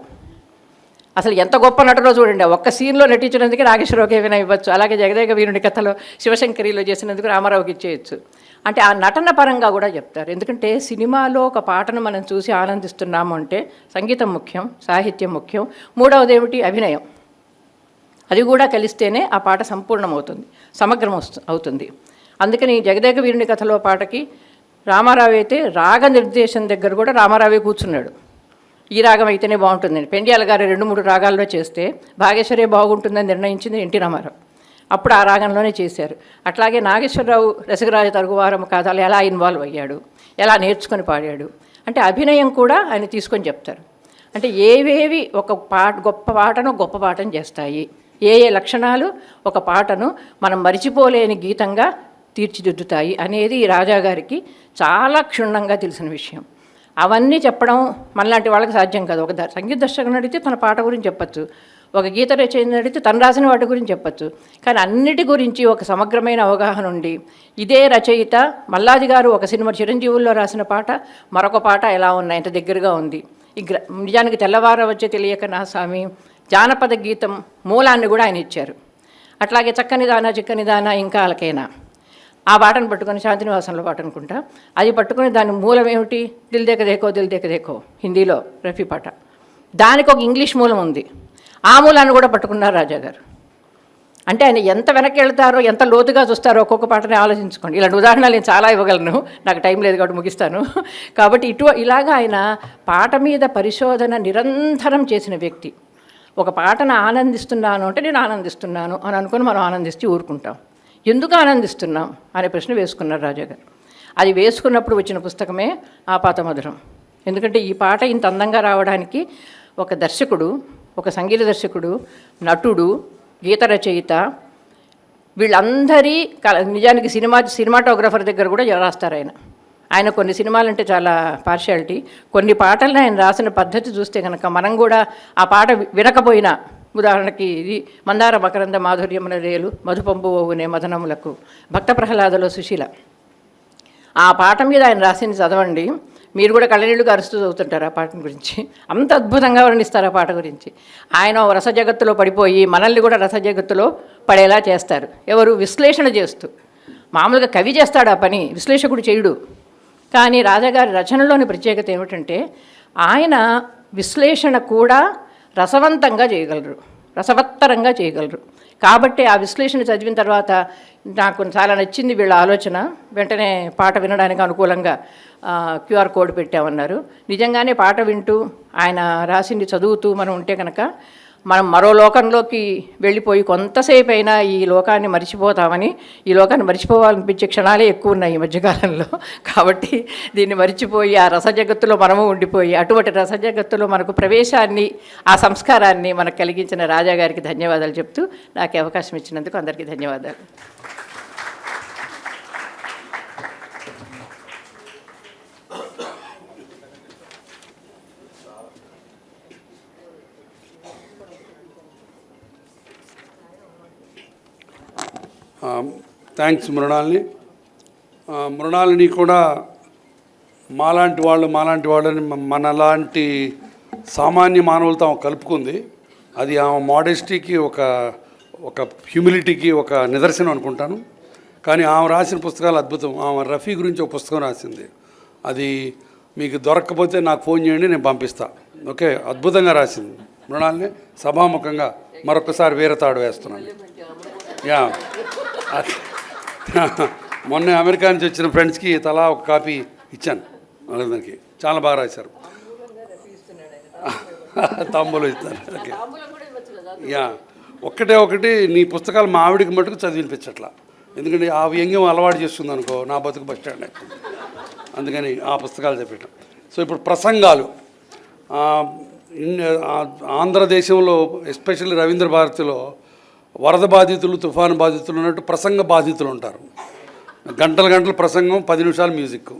అసలు ఎంత గొప్ప నటులో చూడండి, ఒక్క సీన్లో నటించినందుకే నాగేశ్వరరావుకి ఏమైనా ఇవ్వచ్చు. అలాగే జగదేక వీరుని కథలో శివశంకరిలో చేసినందుకు రామారావుకి ఇచ్చేయచ్చు. అంటే ఆ నటన పరంగా కూడా చెప్తారు. ఎందుకంటే సినిమాలో ఒక పాటను మనం చూసి ఆనందిస్తున్నాము అంటే సంగీతం ముఖ్యం, సాహిత్యం ముఖ్యం, మూడవది ఏమిటి, అభినయం. అది కూడా కలిస్తేనే ఆ పాట సంపూర్ణమవుతుంది, సమగ్రం అవుతుంది. అందుకని జగదేక వీరుని కథలో పాటకి రామారావు అయితే రాగ నిర్దేశం దగ్గర కూడా రామారావే కూర్చున్నాడు. ఈ రాగం అయితేనే బాగుంటుందని. పెండ్యాల గారు 2-3 రాగాల్లో చేస్తే భాగేశ్వరే బాగుంటుందని నిర్ణయించింది ఎన్టీ రామారావు. అప్పుడు ఆ రాగంలోనే చేశారు. అట్లాగే నాగేశ్వరరావు రసరాజ తగువారము కాదాలు ఎలా ఇన్వాల్వ్ అయ్యాడు, ఎలా నేర్చుకొని పాడాడు అంటే అభినయం కూడా ఆయన తీసుకొని చెప్తారు. అంటే ఏవేవి ఒక గొప్ప పాటను చేస్తాయి, ఏ లక్షణాలు ఒక పాటను మనం మరిచిపోలేని గీతంగా తీర్చిదిద్దుతాయి అనేది రాజాగారికి చాలా క్షుణ్ణంగా తెలిసిన విషయం. అవన్నీ చెప్పడం మనలాంటి వాళ్ళకి సాధ్యం కాదు. ఒక సంగీత దర్శకుని అడిగితే తన పాట గురించి చెప్పచ్చు, ఒక గీత రచయితని అడిగితే తను రాసిన వాటి గురించి చెప్పచ్చు. కానీ అన్నిటి గురించి ఒక సమగ్రమైన అవగాహన ఉండి, ఇదే రచయిత మల్లాది గారు ఒక సినిమా చిరంజీవుల్లో రాసిన పాట మరొక పాట ఎలా ఉన్నాయి, ఎంత దగ్గరగా ఉంది, నిజానికి తెల్లవార వచ్చే తెలియక నా స్వామి జానపద గీతం మూలాన్ని కూడా ఆయన ఇచ్చారు. అట్లాగే చక్కని దానా చిక్కని దానా ఇంకా అలకైనా ఆ పాటను పట్టుకొని శాంతినివాసంలో పాట అనుకుంటా, అది పట్టుకొని దాని మూలం ఏమిటి, దిల్ దేక దేకో హిందీలో రఫీ పాట. దానికి ఒక ఇంగ్లీష్ మూలం ఉంది, ఆ మూలాన్ని కూడా పట్టుకున్నారు రాజాగారు. అంటే ఆయన ఎంత వెనక్కి వెళ్తారో, ఎంత లోతుగా చూస్తారో ఒక్కొక్క పాటని ఆలోచించుకోండి. ఇలాంటి ఉదాహరణలు నేను చాలా ఇవ్వగలను, నాకు టైం లేదు కాబట్టి ముగిస్తాను. కాబట్టి ఇలాగా ఆయన పాట మీద పరిశోధన నిరంతరం చేసిన వ్యక్తి. ఒక పాటను ఆనందిస్తున్నాను అంటే నేను ఆనందిస్తున్నాను అని అనుకుని మనం ఆనందిస్తూ ఊరుకుంటాం. ఎందుకు ఆనందిస్తున్నాం అనే ప్రశ్న వేసుకున్నారు రాజాగారు. అది వేసుకున్నప్పుడు వచ్చిన పుస్తకమే ఆపాతమధురం. ఎందుకంటే ఈ పాట ఇంత అందంగా రావడానికి ఒక దర్శకుడు, ఒక సంగీత దర్శకుడు, నటుడు, గీత రచయిత, వీళ్ళందరి నిజానికి సినిమాటోగ్రఫర్ దగ్గర కూడా రాస్తారు ఆయన కొన్ని సినిమాలంటే చాలా పార్షియాలిటీ. కొన్ని పాటలను ఆయన రాసిన పద్ధతి చూస్తే కనుక మనం కూడా ఆ పాట వినకపోయినా, ఉదాహరణకి ఇది మందార మకరంద మాధుర్యమున రేలు మధుపంపు ఓవునే మదనములకు, భక్త ప్రహ్లాదలో సుశీల, ఆ పాట మీద ఆయన రాసింది చదవండి, మీరు కూడా కళ్ళనీళ్ళు అరుస్తూ చదువుతుంటారు ఆ పాట గురించి. అంత అద్భుతంగా వర్ణిస్తారు ఆ పాట గురించి. ఆయన రస జగత్తులో పడిపోయి మనల్ని కూడా రస జగత్తులో పడేలా చేస్తారు. ఎవరు? విశ్లేషణ చేస్తూ. మామూలుగా కవి చేస్తాడు ఆ పని, విశ్లేషకుడు చేయుడు. కానీ రాజాగారి రచనలోని ప్రత్యేకత ఏమిటంటే ఆయన విశ్లేషణ కూడా రసవంతంగా చేయగలరు, రసవత్తరంగా చేయగలరు. కాబట్టి ఆ విశ్లేషణ చదివిన తర్వాత నాకు చాలా నచ్చింది వీళ్ళ ఆలోచన. వెంటనే పాట వినడానికి అనుకూలంగా QR కోడ్ పెట్టామన్నారు. నిజంగానే పాట వింటూ ఆయన రాసింది చదువుతూ మనం ఉంటే కనుక మనం మరో లోకంలోకి వెళ్ళిపోయి కొంతసేపు అయినా ఈ లోకాన్ని మర్చిపోతామని, ఈ లోకాన్ని మర్చిపోవాలనిపించే క్షణాలే ఎక్కువ ఉన్నాయి ఈ మధ్యకాలంలో. కాబట్టి దీన్ని మర్చిపోయి ఆ రసజగత్తులో మనము ఉండిపోయి అటువంటి రసజగత్తులో మనకు ప్రవేశాన్ని, ఆ సంస్కారాన్ని మనకు కలిగించిన రాజాగారికి ధన్యవాదాలు చెప్తూ నాకు అవకాశం ఇచ్చినందుకు అందరికీ ధన్యవాదాలు. థ్యాంక్స్ మృణాలిని కూడా మాలాంటి వాళ్ళని మనలాంటి సామాన్య మానవులతో ఆమె కలుపుకుంది. అది ఆమె మోడెస్టీకి ఒక హ్యూమిలిటీకి ఒక నిదర్శనం అనుకుంటాను. కానీ ఆమె రాసిన పుస్తకాలు అద్భుతం. ఆమె రఫీ గురించి ఒక పుస్తకం రాసింది, అది మీకు దొరక్కపోతే నాకు ఫోన్ చేయండి, నేను పంపిస్తా. ఓకే, అద్భుతంగా రాసింది మృణాలిని. సభాముఖంగా మరొకసారి వీరతాడు వేస్తున్నాను. యా, మొన్న అమెరికా నుంచి వచ్చిన ఫ్రెండ్స్కి తలా ఒక కాపీ ఇచ్చాను, వాళ్ళందరికీ చాలా బాగా రాశారు. తాంబూలు ఇస్తారు. ఓకే, యా, ఒకటి నీ పుస్తకాలు మా ఆవిడికి మటుకు చదివినిపించట్లా. ఎందుకంటే ఆ వ్యంగ్యం అలవాటు చేస్తుంది అనుకో, నా బతుకు బస్ స్టాండ్ అవుతుంది. అందుకని ఆ పుస్తకాలు చెప్పాను. సో ఇప్పుడు ప్రసంగాలు, ఆంధ్రదేశంలో ఎస్పెషల్లీ రవీంద్ర భారతిలో వరద బాధితులు, తుఫాను బాధితులు ఉన్నట్టు ప్రసంగ బాధితులు ఉంటారు. గంటలు ప్రసంగం, 10 నిమిషాలు మ్యూజిక్,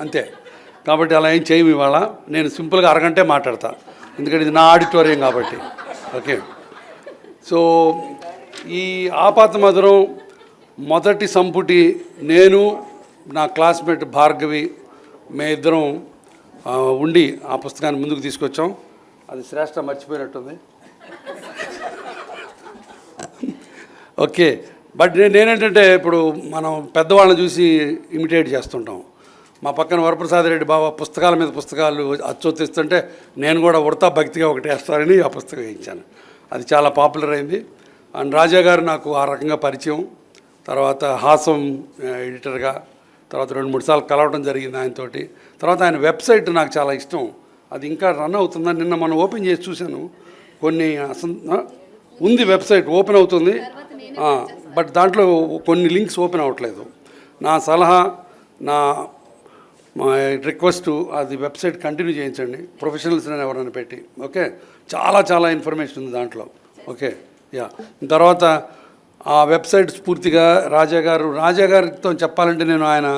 అంతే. కాబట్టి అలా ఏం చేయము ఇవాళ. నేను సింపుల్గా అరగంటే మాట్లాడతా, ఎందుకంటే ఇది నా ఆడిటోరియం కాబట్టి. ఓకే. సో ఈ ఆపాతమధురం మొదటి సంపుటి నేను నా క్లాస్మేట్ భార్గవి మే ఇద్దరం ఉండి ఆ పుస్తకాన్ని ముందుకు తీసుకొచ్చాం. అది శ్రేష్ఠ మర్చిపోయినట్టుంది. ఓకే. బట్ నేనేంటంటే ఇప్పుడు మనం పెద్దవాళ్ళని చూసి ఇమిటేట్ చేస్తుంటాం. మా పక్కన వరప్రసాద్ రెడ్డి బాబా పుస్తకాల మీద పుస్తకాలు అచ్చొత్తిస్తుంటే నేను కూడా ఉడతా భక్తిగా ఒకటి వేస్తారని ఆ పుస్తకం వేయించాను. అది చాలా పాపులర్ అయింది. అండ్ రాజా గారు నాకు ఆ రకంగా పరిచయం. తర్వాత హాసం ఎడిటర్గా తర్వాత 2-3 సార్లు కలవడం జరిగింది ఆయనతోటి. తర్వాత ఆయన వెబ్సైట్ నాకు చాలా ఇష్టం. అది ఇంకా రన్ అవుతుందని నిన్న మనం ఓపెన్ చేసి చూశాను. కొన్ని ఉంది, వెబ్సైట్ ఓపెన్ అవుతుంది, బట్ దాంట్లో కొన్ని లింక్స్ ఓపెన్ అవ్వట్లేదు. నా సలహా, నా మా రిక్వెస్ట్, అది వెబ్సైట్ కంటిన్యూ చేయించండి, ప్రొఫెషనల్స్ ఎవరైనా పెట్టి. ఓకే. చాలా చాలా ఇన్ఫర్మేషన్ ఉంది దాంట్లో. ఓకే. యా. తర్వాత ఆ వెబ్సైట్ స్ఫూర్తిగా రాజా గారితో చెప్పాలంటే నేను ఆయన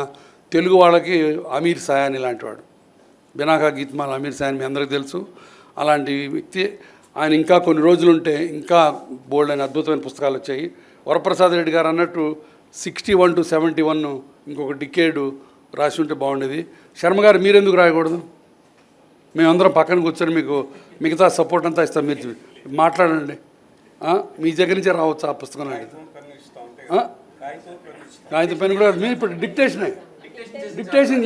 తెలుగు వాళ్ళకి అమీర్ సయాని లాంటి వాడు. బినాకా గీత్మాల్ అమీర్ సయాని మీ అందరికీ తెలుసు. అలాంటి వ్యక్తి ఆయన. ఇంకా కొన్ని రోజులుంటే ఇంకా బోల్డ్ అయిన అద్భుతమైన పుస్తకాలు వచ్చాయి. వరప్రసాద్ రెడ్డి గారు అన్నట్టు 61 to 71 ఇంకొక డికేడు రాసి ఉంటే బాగుండేది. శర్మ గారు మీరెందుకు రాయకూడదు? మేమందరం పక్కన కూర్చొని మీకు మిగతా సపోర్ట్ అంతా ఇస్తాం, మీరు మాట్లాడండి. మీ దగ్గర నుంచే రావచ్చు ఆ పుస్తకం. కాగితం పెన్ కూడా మీరు ఇప్పుడు డిక్టేషన్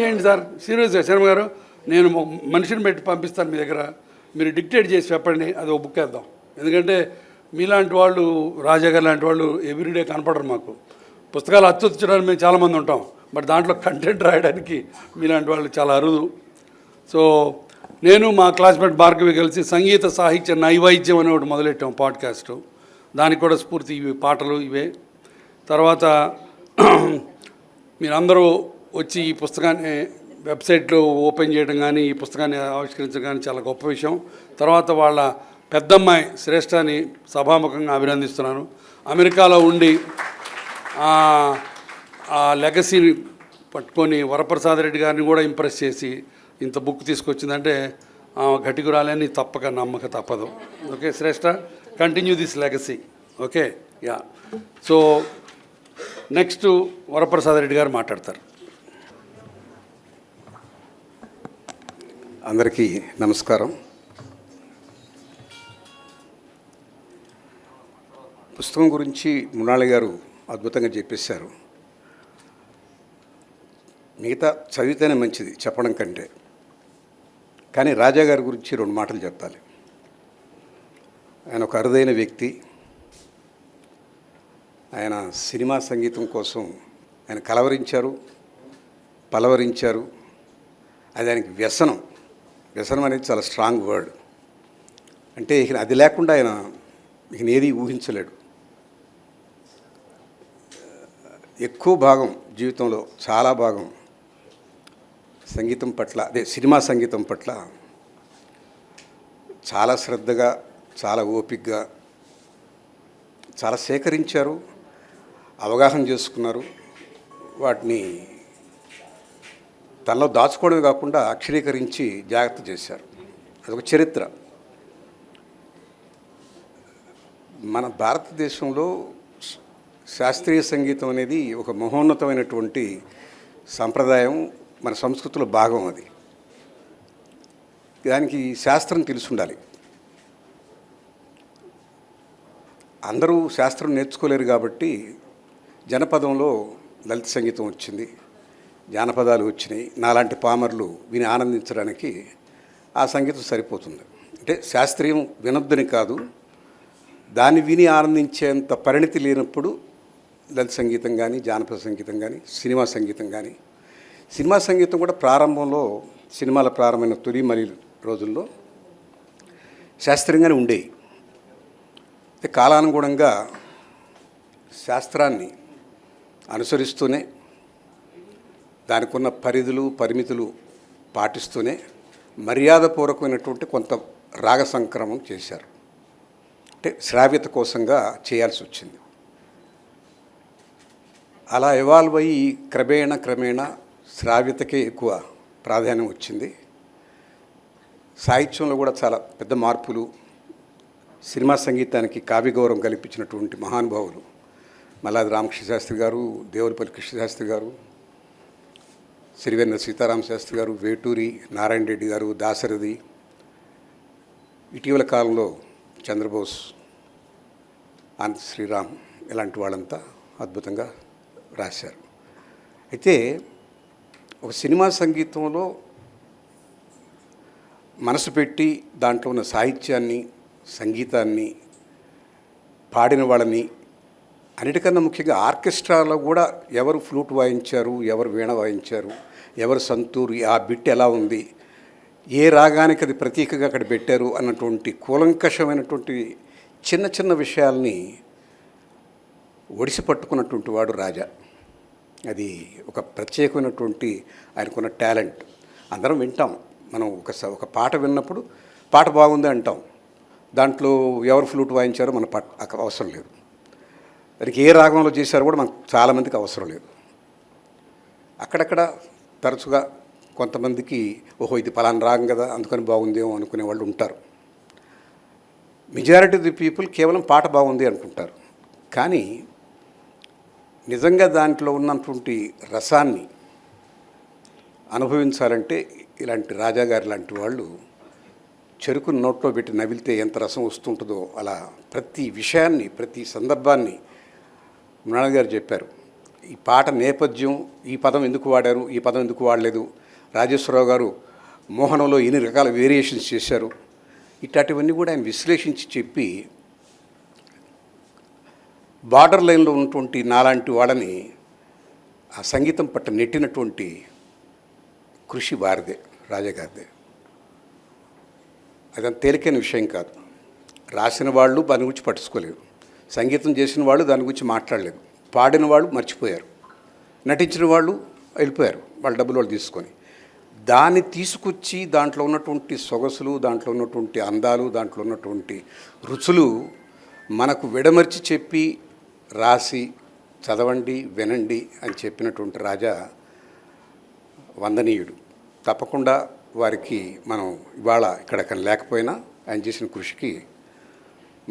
చేయండి సార్. సీరియస్గా శర్మ గారు, నేను మనిషిని పెట్టి పంపిస్తాను మీ దగ్గర, మీరు డిక్టేట్ చేసి చెప్పండి, అది ఒక బుక్ వేద్దాం. ఎందుకంటే మీలాంటి వాళ్ళు, రాజా గారు లాంటి వాళ్ళు ఎవ్రీడే కనపడరు మాకు. పుస్తకాలు అచ్చొచ్చడానికి మేము చాలామంది ఉంటాం, బట్ దాంట్లో కంటెంట్ రాయడానికి మీలాంటి వాళ్ళు చాలా అరుదు. సో నేను మా క్లాస్మేట్ భార్గవి కలిసి సంగీత సాహిత్య నైవేద్యం అనే ఒకటి మొదలెట్టాం పాడ్కాస్టు. దానికి కూడా స్ఫూర్తి ఇవి పాటలు ఇవే. తర్వాత మీరందరూ వచ్చి ఈ పుస్తకాన్ని వెబ్సైట్లో ఓపెన్ చేయడం కానీ, ఈ పుస్తకాన్ని ఆవిష్కరించడం కానీ చాలా గొప్ప విషయం. తర్వాత వాళ్ళ పెద్దమ్మాయి శ్రేష్ఠని సభాముఖంగా అభినందిస్తున్నాను. అమెరికాలో ఉండి ఆ లెగసీని పట్టుకొని వరప్రసాద్ రెడ్డి గారిని కూడా ఇంప్రెస్ చేసి ఇంత బుక్ తీసుకొచ్చిందంటే ఘటికురాలని తప్పక నమ్మక తప్పదు. Okay Shreshtha, continue this legacy. Okay. Yeah. So next Varaprasad Reddy garu మాట్లాడతారు. అందరికీ నమస్కారం. పుస్తకం గురించి మృణాళి గారు అద్భుతంగా చెప్పేశారు. మిగతా చదివితేనే మంచిది చెప్పడం కంటే. కానీ రాజా గారి గురించి 2 మాటలు చెప్పాలి. ఆయన ఒక అరుదైన వ్యక్తి. ఆయన సినిమా సంగీతం కోసం ఆయన కలవరించారు, పలవరించారు. అది ఆయనకి వ్యసనం. వ్యసనం అనేది చాలా స్ట్రాంగ్ వర్డ్. అంటే ఇక అది లేకుండా ఆయన ఇక ఏది ఊహించలేడు. ఎక్కువ భాగం జీవితంలో చాలా భాగం సంగీతం పట్ల, అదే సినిమా సంగీతం పట్ల చాలా శ్రద్ధగా, చాలా ఓపికగా చాలా సేకరించారు, అవగాహన చేసుకున్నారు. వాటిని తనలో దాచుకోవడమే కాకుండా అక్షరీకరించి జాగ్రత్త చేశారు. అదొక చరిత్ర. మన భారతదేశంలో శాస్త్రీయ సంగీతం అనేది ఒక మహోన్నతమైనటువంటి సంప్రదాయం, మన సంస్కృతిలో భాగం. అది దానికి శాస్త్రం తెలిసి ఉండాలి. అందరూ శాస్త్రం నేర్చుకోలేరు కాబట్టి జనపదంలో లలిత సంగీతం వచ్చింది, జానపదాలు వచ్చినాయి. నాలాంటి పామర్లు విని ఆనందించడానికి ఆ సంగీతం సరిపోతుంది. అంటే శాస్త్రీయం వినొద్దని కాదు, దాన్ని విని ఆనందించేంత పరిణితి లేనప్పుడు లలిత సంగీతం కానీ, జానపద సంగీతం కానీ, సినిమా సంగీతం కానీ. సినిమా సంగీతం కూడా ప్రారంభంలో, సినిమాల ప్రారంభమైన తొలి మరి రోజుల్లో శాస్త్రీయంగానే ఉండేవి. కాలానుగుణంగా శాస్త్రాన్ని అనుసరిస్తూనే, దానికి ఉన్న పరిధులు పరిమితులు పాటిస్తూనే మర్యాదపూర్వకమైనటువంటి కొంత రాగ సంక్రమం చేశారు. అంటే శ్రావ్యత కోసంగా చేయాల్సి వచ్చింది. అలా ఎవాల్వ్ అయ్యి క్రమేణా శ్రావ్యతకే ఎక్కువ ప్రాధాన్యం వచ్చింది. సాహిత్యంలో కూడా చాలా పెద్ద మార్పులు, సినిమా సంగీతానికి కావ్య గౌరవం కల్పించినటువంటి మహానుభావులు మల్లాది రామకృష్ణ శాస్త్రి గారు, దేవులపల్లి కృష్ణశాస్త్రి గారు, సిరివెన్నెల సీతారామ శాస్త్రి గారు, వేటూరి నారాయణ రెడ్డి గారు, దాశరథి, ఇటీవల కాలంలో చంద్రబోస్, అనంత శ్రీరామ్ ఇలాంటి వాళ్ళంతా అద్భుతంగా రాశారు. అయితే ఒక సినిమా సంగీతంలో మనసు పెట్టి దాంట్లో ఉన్న సాహిత్యాన్ని, సంగీతాన్ని, పాడిన వాళ్ళని, అన్నిటికన్నా ముఖ్యంగా ఆర్కెస్ట్రాలో కూడా ఎవరు ఫ్లూట్ వాయించారు, ఎవరు వీణ వాయించారు, ఎవరు సంతూరు, ఆ బిట్ ఎలా ఉంది, ఏ రాగానికి అది ప్రతీకగా అక్కడ పెట్టారు అన్నటువంటి కూలంకషమైనటువంటి చిన్న చిన్న విషయాల్ని ఒడిసి పట్టుకున్నటువంటి వాడు రాజా. అది ఒక ప్రత్యేకమైనటువంటి ఆయనకున్న టాలెంట్. అందరం వింటాం, మనం ఒక పాట విన్నప్పుడు పాట బాగుంది అంటాం, దాంట్లో ఎవరు ఫ్లూట్ వాయించారో మన అవసరం లేదు, దానికి ఏ రాగంలో చేశారో కూడా మనకు చాలామందికి అవసరం లేదు. అక్కడక్కడ తరచుగా కొంతమందికి ఓహో ఇది పలానా రాగం కదా అందుకని బాగుందేమో అనుకునే వాళ్ళు ఉంటారు. మెజారిటీ ఆఫ్ ది పీపుల్ కేవలం పాట బాగుంది అనుకుంటారు. కానీ నిజంగా దాంట్లో ఉన్నటువంటి రసాన్ని అనుభవించాలంటే ఇలాంటి రాజాగారి లాంటి వాళ్ళు చెరుకుని నోట్లో పెట్టి నవిలితే ఎంత రసం వస్తుంటుందో అలా ప్రతి విషయాన్ని, ప్రతి సందర్భాన్ని మృణాల్ గారు చెప్పారు. ఈ పాట నేపథ్యం, ఈ పదం ఎందుకు వాడారు, ఈ పదం ఎందుకు వాడలేదు, రాజేశ్వరరావు గారు మోహనంలో ఎన్ని రకాల వేరియేషన్స్ చేశారు, ఇట్లాంటివన్నీ కూడా ఆయన విశ్లేషించి చెప్పి బార్డర్ లైన్లో ఉన్నటువంటి నాలాంటి వాళ్ళని ఆ సంగీతం పట్ల నెట్టినటువంటి కృషి వారిదే, రాజాగారిదే. అదంత తేలికైన విషయం కాదు. రాసిన వాళ్ళు దాని గురించి పట్టించుకోలేరు, సంగీతం చేసిన వాళ్ళు దాని గురించి మాట్లాడలేదు, పాడిన వాళ్ళు మర్చిపోయారు, నటించిన వాళ్ళు వెళ్ళిపోయారు, వాళ్ళ డబ్బులు వాళ్ళు తీసుకొని. దాన్ని తీసుకొచ్చి దాంట్లో ఉన్నటువంటి సొగసులు, దాంట్లో ఉన్నటువంటి అందాలు, దాంట్లో ఉన్నటువంటి రుచులు మనకు విడమర్చి చెప్పి రాసి చదవండి, వినండి అని చెప్పినటువంటి రాజా వందనీయుడు. తప్పకుండా వారికి మనం ఇవాళ ఇక్కడ లేకపోయినా ఆయన చేసిన కృషికి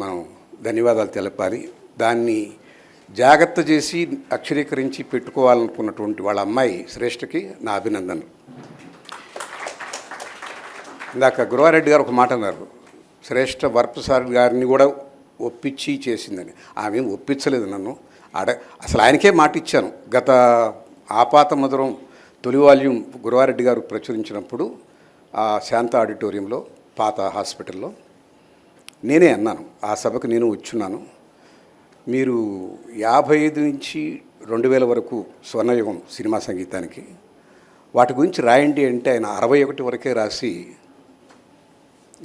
మనం ధన్యవాదాలు తెలపాలి. దాన్ని జాగ్రత్త చేసి అక్షరీకరించి పెట్టుకోవాలనుకున్నటువంటి వాళ్ళ అమ్మాయి శ్రేష్ఠకి నా అభినందనలు. ఇందాక గురవారెడ్డి గారు ఒక మాట అన్నారు, శ్రేష్ఠ వరప్రసాద్ గారిని కూడా ఒప్పించి చేసిందని. ఆమె ఒప్పించలేదు నన్ను, అసలు ఆయనకే మాట ఇచ్చాను. గత ఆపాత మధురం తొలి వాల్యూమ్ గురవారెడ్డి గారు ప్రచురించినప్పుడు ఆ శాంత ఆడిటోరియంలో, పాత హాస్పిటల్లో నేనే అన్నాను, ఆ సభకు నేను వచ్చున్నాను, మీరు 55 నుంచి 2000 వరకు స్వర్ణయుగం సినిమా సంగీతానికి, వాటి గురించి రాయండి అంటే ఆయన 61 వరకే రాసి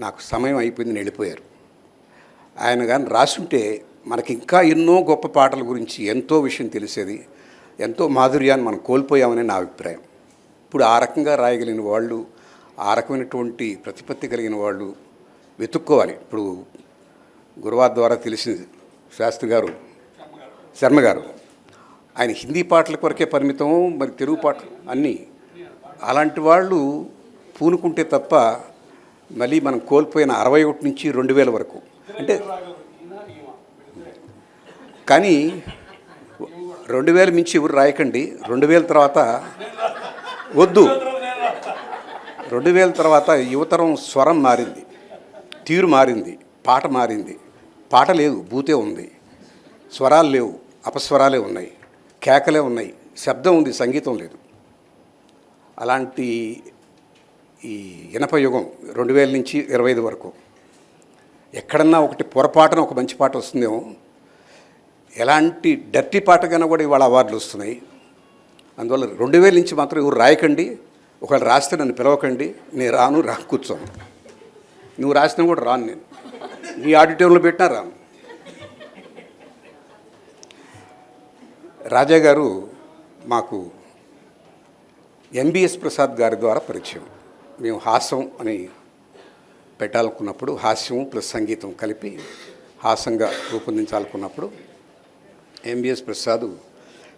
నాకు సమయం అయిపోయిందని వెళ్ళిపోయారు. ఆయన కానీ రాసుంటే మనకి ఇంకా ఎన్నో గొప్ప పాటల గురించి ఎంతో విషయం తెలిసేది, ఎంతో మాధుర్యాన్ని మనం కోల్పోయామని నా అభిప్రాయం. ఇప్పుడు ఆ రకంగా రాయగలిగిన వాళ్ళు, ఆ రకమైనటువంటి ప్రతిపత్తి కలిగిన వాళ్ళు వెతుక్కోవాలి. ఇప్పుడు గురువార్ ద్వారా తెలిసింది, శాస్త్రి గారు, శర్మ గారు ఆయన హిందీ పాటల కొరకే పరిమితం, మరి తెలుగు పాటలు అన్నీ. అలాంటి వాళ్ళు పూనుకుంటే తప్ప మళ్ళీ మనం కోల్పోయిన 61 నుంచి 2000 వరకు అంటే, కానీ 2000 మించి ఎవరు రాయకండి. 2000 తర్వాత వద్దు. 2000 తర్వాత యువతరం స్వరం మారింది, తీరు మారింది, పాట మారింది. పాట లేదు, బూతే ఉంది, స్వరాలు లేవు, అపస్వరాలే ఉన్నాయి, కేకలే ఉన్నాయి, శబ్దం ఉంది, సంగీతం లేదు. అలాంటి ఈ ఇనప యుగం 2000 నుంచి 25 వరకు ఎక్కడన్నా ఒకటి పొరపాటున ఒక మంచి పాట వస్తుందేమో. ఎలాంటి డర్టీ పాటకైనా కూడా ఇవాళ అవార్డులు వస్తున్నాయి. అందువల్ల 2000 నుంచి మాత్రం ఎవరు రాయకండి. ఒకవేళ రాస్తే నన్ను పిలవకండి, నేను రాను, కూర్చోను. నువ్వు రాసినా కూడా రాను, నేను నీ ఆడిటోరియంలో పెట్టినా రాను. రాజా గారు మాకు ఎంబీఎస్ ప్రసాద్ గారి ద్వారా పరిచయం. మేము హాస్యం అని పెట్టాలనుకున్నప్పుడు, హాస్యం ప్లస్ సంగీతం కలిపి హాస్యంగా రూపొందించాలనుకున్నప్పుడు ఎంబీఎస్ ప్రసాద్,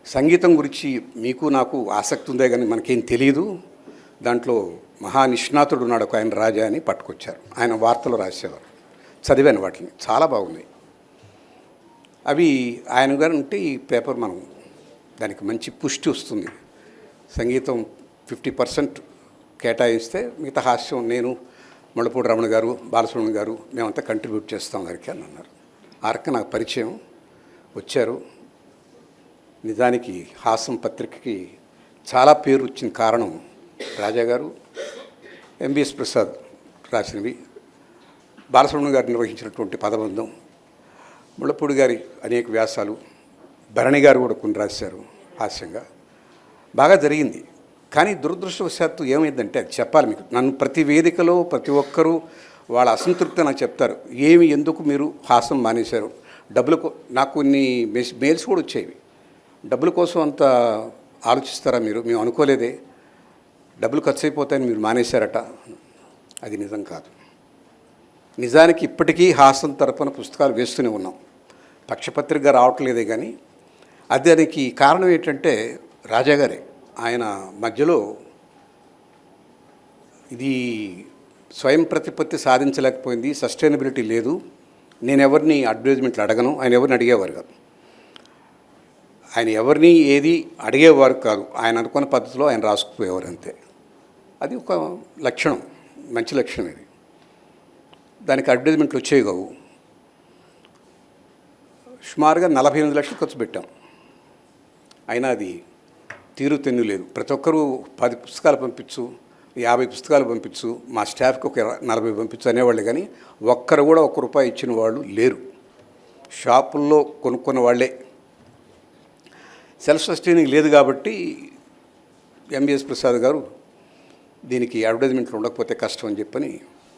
సంగీతం గురించి మీకు నాకు ఆసక్తి ఉందే కానీ మనకేం తెలియదు, దాంట్లో మహానిష్ణాతుడు ఉన్నాడు ఒక ఆయన రాజా అని పట్టుకొచ్చారు. ఆయన వార్తలు రాసేవారు, చదివాను వాటిని, చాలా బాగున్నాయి అవి. ఆయన గారు ఉంటే ఈ పేపర్ మనం దానికి మంచి పుష్టి వస్తుంది. సంగీతం 50% కేటాయిస్తే మిగతా హాస్యం నేను, ముళ్ళపూడి రమణ గారు, బాలసుబ్రహ్మణ్యం గారు మేమంతా కంట్రిబ్యూట్ చేస్తాం దానికి అని అన్నారు. ఆ రకంగా నాకు పరిచయం వచ్చారు. నిజానికి హాసం పత్రికకి చాలా పేరు వచ్చిన కారణం రాజా గారు, ఎంబీఎస్ ప్రసాద్ రాసినవి, బాలసుబ్రహ్మణ్యం గారు నిర్వహించినటువంటి పదబంధం, ముళ్ళపూడి గారి అనేక వ్యాసాలు, భరణి గారు కూడా కొన్ని రాశారు హాస్యంగా. బాగా జరిగింది. కానీ దురదృష్టవశాత్తు ఏమైందంటే, అది చెప్పాలి మీకు, నన్ను ప్రతి వేదికలో ప్రతి ఒక్కరూ వాళ్ళ అసంతృప్తి నాకు చెప్తారు. ఎందుకు మీరు హాసం మానేశారు? నాకు కొన్ని మెయిల్స్ కూడా వచ్చేవి. డబ్బుల కోసం అంత ఆలోచిస్తారా మీరు? మేము అనుకోలేదే, డబ్బులు ఖర్చు అయిపోతాయని మీరు మానేశారట. అది నిజం కాదు. నిజానికి ఇప్పటికీ హాసం తరపున పుస్తకాలు వేస్తూనే ఉన్నాం. పక్షపత్రికగా రావట్లేదే కానీ దానికి కారణం ఏంటంటే రాజాగారే. ఆయన మధ్యలో ఇది స్వయం ప్రతిపత్తి సాధించలేకపోయింది, సస్టైనబిలిటీ లేదు, నేను ఎవరిని అడ్వర్టైజ్మెంట్లు అడగను, ఆయన ఎవరిని అడిగేవారు కాదు, ఆయన ఎవరిని ఏది అడిగేవారు కాదు, ఆయన అనుకున్న పద్ధతిలో ఆయన రాసుకుపోయేవారు అంతే. అది ఒక లక్షణం, మంచి లక్షణం ఇది. దానికి అడ్వర్టైజ్మెంట్లు వచ్చేవి కావు. సుమారుగా 48 లక్షలు ఖర్చు పెట్టాం, అయినా అది తీరుతెన్ను లేదు. ప్రతి ఒక్కరూ 10 పుస్తకాలు పంపించు, 50 పుస్తకాలు పంపించు, మా స్టాఫ్కి ఒక 40 పంపించు అనేవాళ్ళు, కానీ ఒక్కరు కూడా ₹1 ఇచ్చిన వాళ్ళు లేరు. షాపుల్లో కొనుక్కున్న వాళ్ళే. సెల్ఫ్ సస్టైనింగ్ లేదు కాబట్టి ఎంబీఎస్ ప్రసాద్ గారు దీనికి అడ్వర్టైజ్మెంట్లు ఉండకపోతే కష్టం అని చెప్పని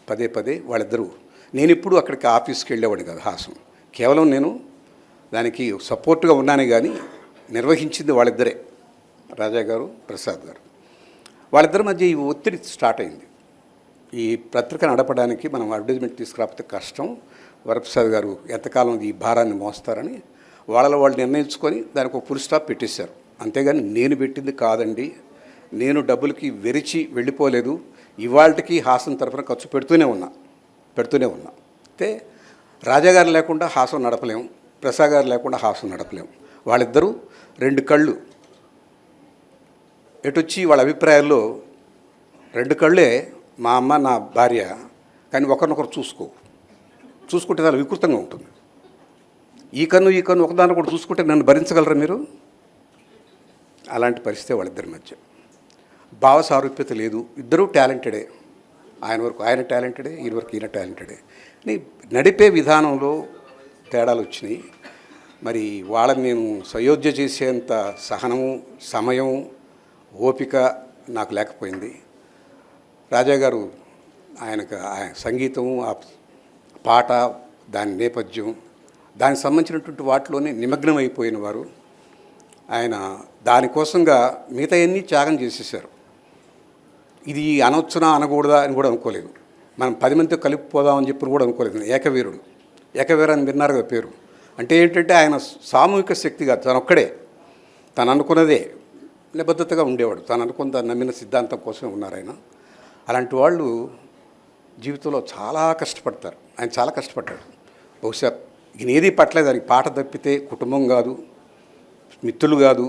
పదే వాళ్ళిద్దరూ, నేను ఇప్పుడు అక్కడికి ఆఫీస్కి వెళ్ళేవాడిని కాదు హాసం, కేవలం నేను దానికి సపోర్ట్గా ఉన్నానే కానీ నిర్వహించింది వాళ్ళిద్దరే, రాజా గారు, ప్రసాద్ గారు. వాళ్ళిద్దరి మధ్య ఈ ఒత్తిడి స్టార్ట్ అయింది. ఈ పత్రిక నడపడానికి మనం అడ్వర్టైజ్మెంట్ తీసుకురాకపోతే కష్టం, వరప్రసాద్ గారు ఎంతకాలం ఈ భారాన్ని మోస్తారని వాళ్ళు నిర్ణయించుకొని దానికి ఒక ఫుల్ స్టాప్ పెట్టేశారు. అంతేగాని నేను పెట్టింది కాదండి, నేను డబ్బులకి వెరిచి వెళ్ళిపోలేదు, ఇవాళకి హాసం తరఫున ఖర్చు పెడుతూనే ఉన్నా. అయితే రాజాగారు లేకుండా హాసం నడపలేము, ప్రసాద్ గారు లేకుండా హాసం నడపలేము. వాళ్ళిద్దరూ 2 కళ్ళు ఎటొచ్చి వాళ్ళ అభిప్రాయాల్లో 2 కళ్ళే మా అమ్మ నా భార్య, కానీ ఒకరినొకరు చూసుకుంటే చాలా వికృతంగా ఉంటుంది. ఈ కన్ను ఒకదాన్ని కూడా చూసుకుంటే నన్ను భరించగలరా మీరు? అలాంటి పరిస్థితి వాళ్ళిద్దరి మధ్య. భావ సారూప్యత లేదు, ఇద్దరూ టాలెంటెడే. ఆయన వరకు ఆయన టాలెంటెడే, ఈయన వరకు ఈయన టాలెంటెడే. నడిపే విధానంలో తేడాలు వచ్చినాయి. మరి వాళ్ళని నేను సయోధ్య చేసేంత సహనము, సమయం, ఓపిక నాకు లేకపోయింది. రాజాగారు ఆయన సంగీతము, ఆ పాట, దాని నేపథ్యం, దానికి సంబంధించినటువంటి వాటిలోనే నిమగ్నం అయిపోయిన వారు. ఆయన దానికోసంగా మిగతా అన్నీ త్యాగం చేసేసారు. ఇది అనవచ్చునా అనకూడదా అని కూడా అనుకోలేదు. మనం 10 మందితో కలిపిపోదామని చెప్పి కూడా అనుకోలేదు. ఏకవీరాన్ని విన్నారు కదా పేరు. అంటే ఏంటంటే ఆయన సామూహిక శక్తిగా తనొక్కడే, తను అనుకున్నదే నిబద్ధతగా ఉండేవాడు. తను అనుకున్న నమ్మిన సిద్ధాంతం కోసమే ఉన్నారు ఆయన. అలాంటి వాళ్ళు జీవితంలో చాలా కష్టపడతారు. ఆయన చాలా కష్టపడ్డాడు. బహుశా ఈయన ఏది పట్టలేదు. దానికి పాట తప్పితే కుటుంబం కాదు, మిత్రులు కాదు,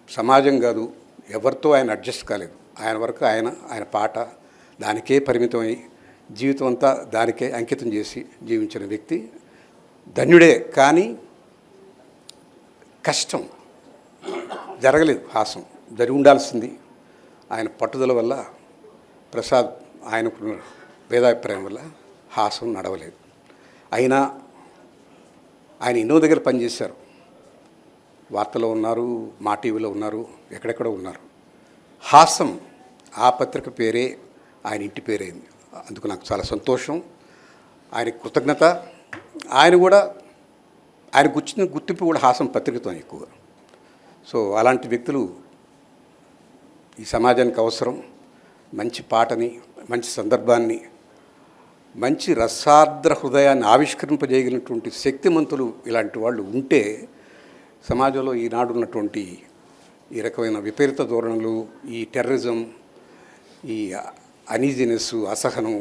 సమాజం కాదు, ఎవరితో ఆయన అడ్జస్ట్ కాలేదు. ఆయన వరకు ఆయన పాట దానికే పరిమితమై జీవితం అంతా దానికే అంకితం చేసి జీవించిన వ్యక్తి ధన్యుడే. కానీ కష్టం జరగలేదు, హాసం జరిగి ఉండాల్సింది. ఆయన పట్టుదల వల్ల, ప్రసాద్ ఆయనకున్న భేదాభిప్రాయం వల్ల హాసం నడవలేదు. అయినా ఆయన ఎన్నో దగ్గర పనిచేశారు. వార్తలో ఉన్నారు, మా టీవీలో ఉన్నారు, ఎక్కడెక్కడో ఉన్నారు. హాసం ఆ పత్రిక పేరే ఆయన ఇంటి పేరైంది. అందుకు నాకు చాలా సంతోషం, ఆయన కృతజ్ఞత. ఆయన గుర్చిన గుర్తింపు కూడా హాసం పత్రికతో ఎక్కువగా. సో అలాంటి వ్యక్తులు ఈ సమాజానికి అవసరం. మంచి పాటని, మంచి సందర్భాన్ని, మంచి రసార్ద్ర హృదయాన్ని ఆవిష్కరింపజేయగలిగినటువంటి శక్తిమంతులు ఇలాంటి వాళ్ళు ఉంటే సమాజంలో ఈనాడు ఉన్నటువంటి ఈ రకమైన విపరీత ధోరణులు, ఈ టెర్రరిజం, ఈ అనీజినెస్, అసహనం,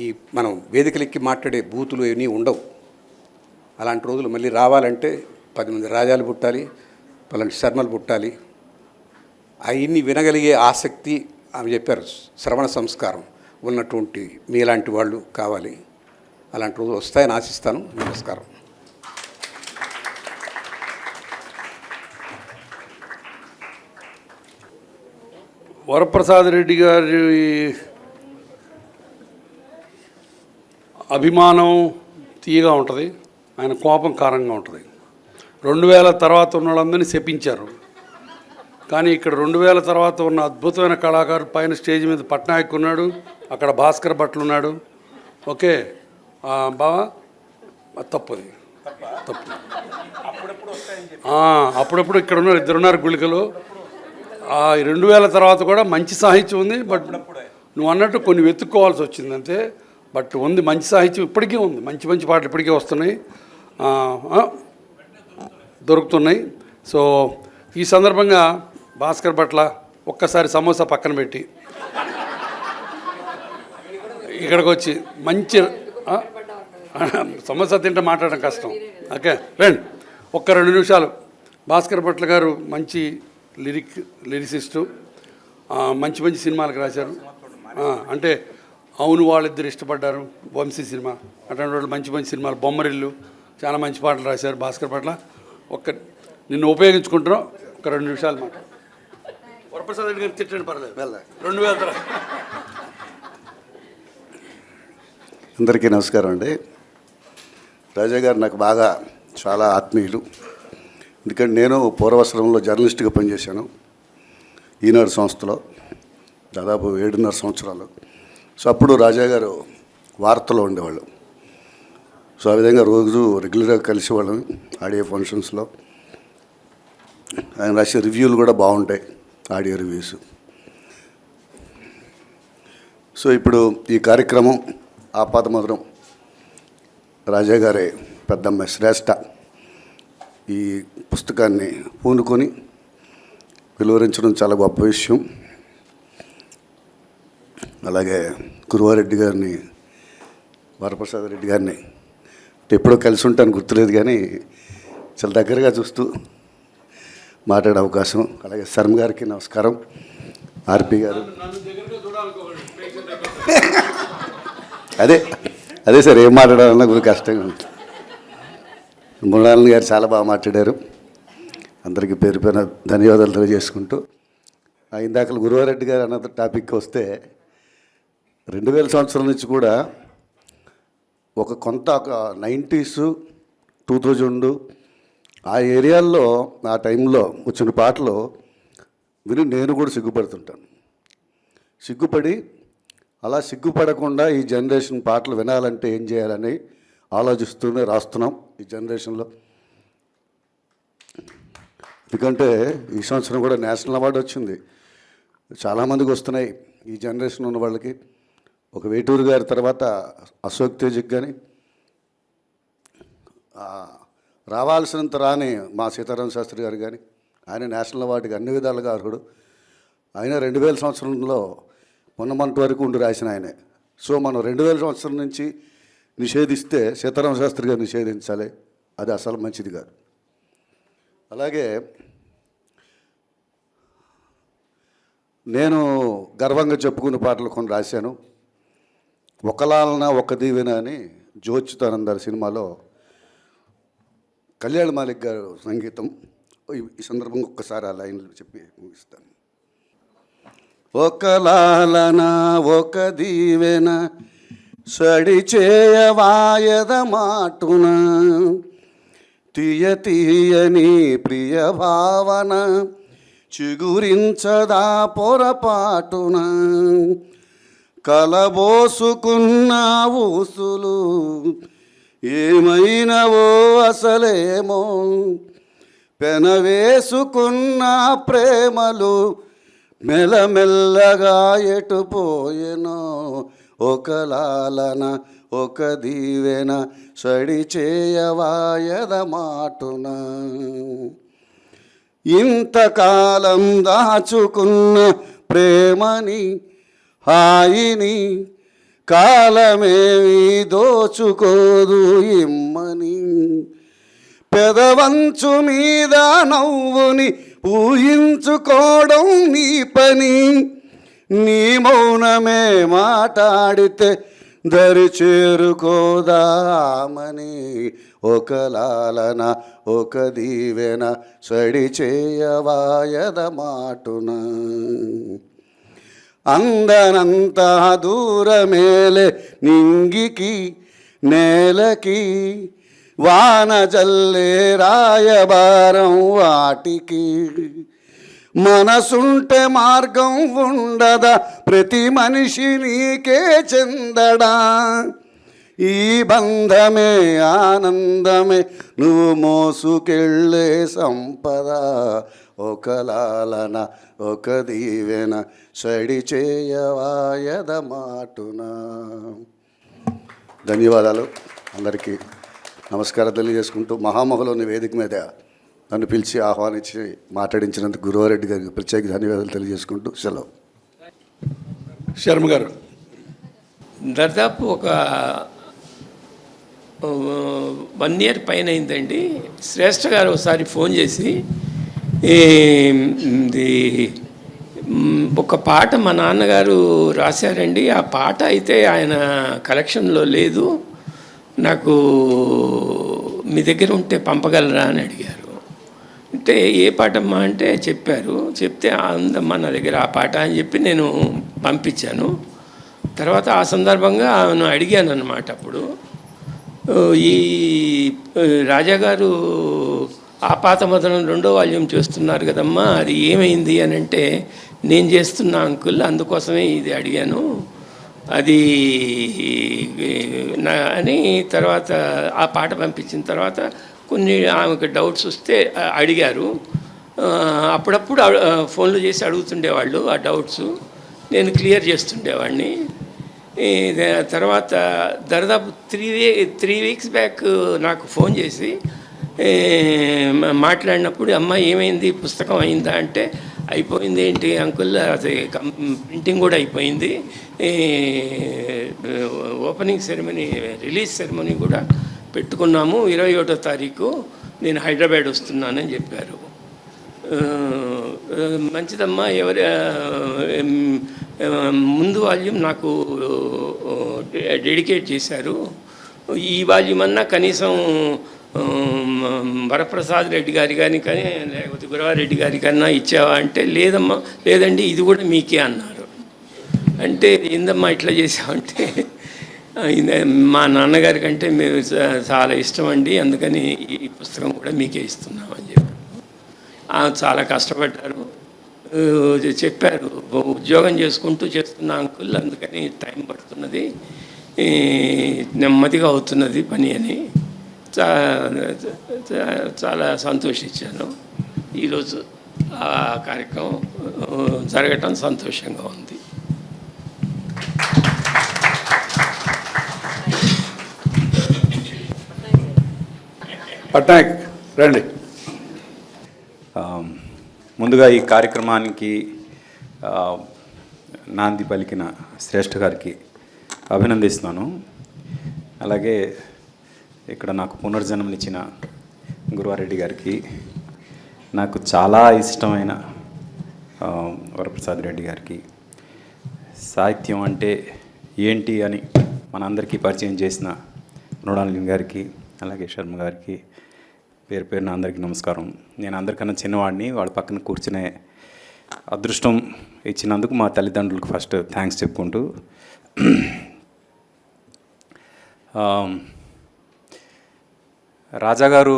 ఈ మనం వేదికలెక్కి మాట్లాడే బూతులు ఏమీ ఉండవు. అలాంటి రోజులు మళ్ళీ రావాలంటే 10 మంది రాజాలు పుట్టాలి, పలాంటి శర్మలు పుట్టాలి. అవన్నీ వినగలిగే ఆసక్తి ఆమె చెప్పారు, శ్రవణ సంస్కారం ఉన్నటువంటి మీలాంటి వాళ్ళు కావాలి. అలాంటి రోజులు వస్తాయని ఆశిస్తాను. నమస్కారం. వరప్రసాద్ రెడ్డి గారి అభిమానం తీయగా ఉంటుంది, ఆయన కోపం కారంగా ఉంటుంది. 2000 తర్వాత ఉన్న వాళ్ళందరినీ శపించారు, కానీ ఇక్కడ 2000 తర్వాత ఉన్న అద్భుతమైన కళాకారులు పైన స్టేజ్ మీద పట్నాయక్ ఉన్నాడు, అక్కడ భాస్కర్ భట్లు ఉన్నాడు. ఓకే బావా, తప్పది తప్పు. అప్పుడప్పుడు ఇక్కడ ఉన్నారు, 2 ఉన్నారు గుళికలు. 2000 తర్వాత కూడా మంచి సాహిత్యం ఉంది. బట్ నువ్వు అన్నట్టు కొన్ని వెతుక్కోవాల్సి వచ్చింది అంతే. బట్ ఉంది, మంచి సాహిత్యం ఇప్పటికీ ఉంది, మంచి మంచి పాటలు ఇప్పటికీ వస్తున్నాయి, దొరుకుతున్నాయి. సో ఈ సందర్భంగా భాస్కర్ భట్ల ఒక్కసారి సమోసా పక్కన పెట్టి ఇక్కడికి వచ్చి మంచి సమోసా తింటే మాట్లాడడం కష్టం. ఓకే రండి, ఒక్క 2 నిమిషాలు. భాస్కర్ భట్ల గారు మంచి లిరిసిస్టు, మంచి మంచి సినిమాలకు రాశారు. అంటే అవును వాళ్ళిద్దరు ఇష్టపడ్డారు, వంశీ సినిమా, అటువంటి వాళ్ళు మంచి మంచి సినిమాలు, బొమ్మరిల్లు, చాలా మంచి పాటలు రాశారు భాస్కర్ భట్ల. నిన్ను ఉపయోగించుకుంటున్నాం, ఒక 2 నిమిషాలు మాట. వరప్రసాద్ రెడ్డి గారు తిట్టండి, పర్లేదు. 2000 తర్వాత. అందరికీ నమస్కారం అండి. రాజా గారు నాకు బాగా చాలా ఆత్మీయులు. ఎందుకంటే నేను పూర్వాశ్రమంలో జర్నలిస్ట్గా పనిచేశాను, ఈనాడు సంస్థలో దాదాపు 7.5 సంవత్సరాలు. సో అప్పుడు రాజా గారు వార్తలో ఉండేవాళ్ళు. సో ఆ విధంగా రోజు రెగ్యులర్గా కలిసేవాళ్ళం ఆడియో ఫంక్షన్స్లో. ఆయన రాసే రివ్యూలు కూడా బాగుంటాయి, ఆడియో రివ్యూస్. సో ఇప్పుడు ఈ కార్యక్రమం ఆపాదమధురం రాజా గారి పెద్దమ్మాయి శ్రేష్ఠ ఈ పుస్తకాన్ని పూనుకొని వెలువరించడం చాలా గొప్ప విషయం. అలాగే గురువారెడ్డి గారిని, వరప్రసాద్ రెడ్డి గారిని ఎప్పుడో కలిసి ఉంటాను గుర్తులేదు, కానీ చాలా దగ్గరగా చూస్తూ మాట్లాడే అవకాశం. అలాగే శర్మ గారికి నమస్కారం. ఆర్పి గారు, అదే సార్, ఏం మాట్లాడాలన్నా కొద్దిగా కష్టంగా ఉంది. మృణాలిని గారు చాలా బాగా మాట్లాడారు. అందరికీ పేరు పేరున ధన్యవాదాలు తెలియజేసుకుంటూ, ఇందాక గురువారెడ్డి గారు అన్న టాపిక్ వస్తే 2000 సంవత్సరం నుంచి కూడా ఒక 90s 2000 ఆ ఏరియాల్లో ఆ టైంలో వచ్చిన పాటలు విని నేను కూడా సిగ్గుపడుతుంటాను. సిగ్గుపడి అలా సిగ్గుపడకుండా ఈ జనరేషన్ పాటలు వినాలంటే ఏం చేయాలని ఆలోచిస్తూనే రాస్తున్నాం ఈ జనరేషన్లో. ఎందుకంటే ఈ సంవత్సరం కూడా నేషనల్ అవార్డు వచ్చింది, చాలామందికి వస్తున్నాయి ఈ జనరేషన్ ఉన్న వాళ్ళకి. ఒక వేటూరు గారి తర్వాత అశోక్ తేజ్కి కానీ, రావాల్సినంత రాని మా సీతారామ శాస్త్రి గారు కానీ, ఆయన నేషనల్ అవార్డుకి అన్ని విధాలుగా అర్హుడు. ఆయన 2000 సంవత్సరంలో మొన్నమంటి వరకు ఉండి రాసిన ఆయనే. సో మనం 2000 సంవత్సరం నుంచి నిషేధిస్తే సీతారామ శాస్త్రి గారు నిషేధించాలి, అది అసలు మంచిది కాదు. అలాగే నేను గర్వంగా చెప్పుకున్న పాటలు కొన్ని రాశాను. ఒకలాలన ఒక దీవెన అని జోచ్యుతానందారి సినిమాలో కళ్యాణ్ మాలిక్ గారు సంగీతం. ఈ సందర్భంగా ఒక్కసారి ఆ లైన్లు చెప్పి ముగిస్తాను. ఒకలాలన ఒక దీవెన సడి చేయవాయద మాటున తీయ తీయని ప్రియ భావన చిగురించదా పొరపాటున కలబోసుకున్న ఊసులు ఏమైనవో అసలేమో పెనవేసుకున్న ప్రేమలు మెల్లమెల్లగా ఎటుపోయెనో ఒకలాలన ఒక దీవెన సడి చేయవాయద మాటున ఇంతకాలం దాచుకున్న ప్రేమని హాయిని కాలమేవి దోచుకోదు ఇమ్మని పెదవంచు మీద నవ్వుని ఊహించుకోవడం నీ పని నీ మౌనమే మాట్లాడితే దరి చేరుకోదామని ఒక లాలన ఒక దీవెన సడి చేయవాయద మాటున అందనంత దూరమేలే నింగికి నేలకి వాన జల్లే రాయబారం వాటికి మనసుంటే మార్గం ఉండదా ప్రతి మనిషి నీకే చెందడా ఈ బంధమే ఆనందమే నువ్వు మోసుకెళ్ళే సంపద ఒక లాలన ఒక దీవెన సడి చేయవాయద మాటున. ధన్యవాదాలు అందరికీ నమస్కారం తెలియజేసుకుంటూ మహామహులోని వేదిక మీద నన్ను పిలిచి ఆహ్వానించి మాట్లాడించినందుకు గురువారెడ్డి గారికి ప్రత్యేక ధన్యవాదాలు తెలియజేసుకుంటూ సెలవు. శర్మ గారు, దాదాపు ఒక 1 year పైన అయిందండి. శ్రేష్ఠ గారు ఒకసారి ఫోన్ చేసి ఒక పాట మా నాన్నగారు రాశారండి, ఆ పాట అయితే ఆయన కలెక్షన్లో లేదు, నాకు మీ దగ్గర ఉంటే పంపగలరా అని అడిగారు. అంటే ఏ పాటమ్మా అంటే చెప్పారు. చెప్తే అందమ్మా నా దగ్గర ఆ పాట అని చెప్పి నేను పంపించాను. తర్వాత ఆ సందర్భంగా ఆమెను అడిగాను అన్నమాట. అప్పుడు ఈ రాజాగారు ఆపాతమదనం 2వ వాల్యూమ్ చేస్తున్నారు కదమ్మా, అది ఏమైంది అని అంటే, నేను చేస్తున్నా అంకుల్, అందుకోసమే ఇది అడిగాను అది అని. తర్వాత ఆ పాట పంపించిన తర్వాత కొన్ని ఆమెకు డౌట్స్ వస్తే అడిగారు. అప్పుడప్పుడు ఫోన్లు చేసి అడుగుతుండేవాళ్ళు ఆ డౌట్స్, నేను క్లియర్ చేస్తుండేవాడిని. తర్వాత దాదాపు 3 weeks బ్యాక్ నాకు ఫోన్ చేసి మాట్లాడినప్పుడు, అమ్మ ఏమైంది, పుస్తకం అయిందా అంటే, అయిపోయింది ఏంటి అంకుల్, అది ప్రింటింగ్ కూడా అయిపోయింది, ఓపెనింగ్ సెరమనీ రిలీజ్ సెరమనీ కూడా పెట్టుకున్నాము, 21వ తారీఖు నేను హైదరాబాద్ వస్తున్నానని చెప్పారు. మంచిదమ్మా, ముందు వాల్యూమ్ నాకు డెడికేట్ చేశారు, ఈ వాల్యూమ్ అన్నా కనీసం వరప్రసాద్ రెడ్డి గారి కానీ లేకపోతే గురవారెడ్డి గారి కన్నా ఇచ్చావా అంటే, లేదమ్మా, లేదండి ఇది కూడా మీకే అన్నారు. అంటే ఏందమ్మా ఇట్లా చేసామంటే, మా నాన్నగారి కంటే మేము చాలా ఇష్టం అండి, అందుకని ఈ పుస్తకం కూడా మీకే ఇస్తున్నామని చెప్పారు. చాలా కష్టపడ్డారు, చెప్పారు ఉద్యోగం చేసుకుంటూ చేస్తున్నా అంకుల్, అందుకని టైం పడుతున్నది, నెమ్మదిగా అవుతున్నది పని అని చాలా సంతోషించాను. ఈరోజు ఆ కార్యక్రమం జరగటం సంతోషంగా ఉంది. పట్నాయక్ రండి. ముందుగా ఈ కార్యక్రమానికి నాంది పలికిన శ్రేష్ఠ గారికి అభినందిస్తున్నాను. అలాగే ఇక్కడ నాకు పునర్జన్మనిచ్చిన గురువారెడ్డి గారికి, నాకు చాలా ఇష్టమైన వరప్రసాద్ రెడ్డి గారికి, సాహిత్యం అంటే ఏంటి అని మనందరికీ పరిచయం చేసిన మృణాలిని గారికి, అలాగే శర్మ గారికి పేరు పేరున అందరికీ నమస్కారం. నేను అందరికన్నా చిన్నవాడిని, వాళ్ళ పక్కన కూర్చునే అదృష్టం ఇచ్చినందుకు మా తల్లిదండ్రులకు ఫస్ట్ థ్యాంక్స్ చెప్పుకుంటూ, రాజాగారు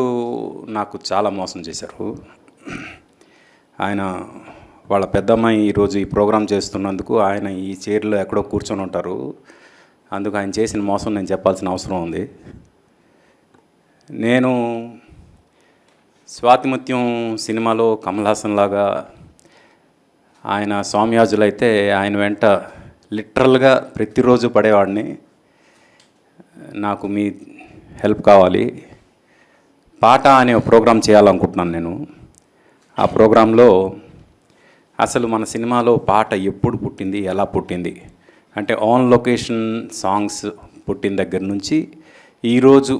నాకు చాలా మోసం చేశారు. ఆయన వాళ్ళ పెద్దమ్మాయి ఈరోజు ఈ ప్రోగ్రాం చేస్తున్నందుకు ఆయన ఈ చైర్లో ఎక్కడో కూర్చొని ఉంటారు. అందుకు ఆయన చేసిన మోసం నేను చెప్పాల్సిన అవసరం ఉంది. నేను స్వాతిముత్యం సినిమాలో కమల్ హాసన్ లాగా ఆయన స్వామియాజులైతే ఆయన వెంట లిటరల్గా ప్రతిరోజు పడేవాడిని. నాకు మీ హెల్ప్ కావాలి. పాట అనే ఒక ప్రోగ్రాం చేయాలనుకుంటున్నాను నేను. ఆ ప్రోగ్రాంలో అసలు మన సినిమాలో పాట ఎప్పుడు పుట్టింది, ఎలా పుట్టింది అంటే ఆన్ లొకేషన్ సాంగ్స్ పుట్టిన దగ్గర నుంచి ఈరోజు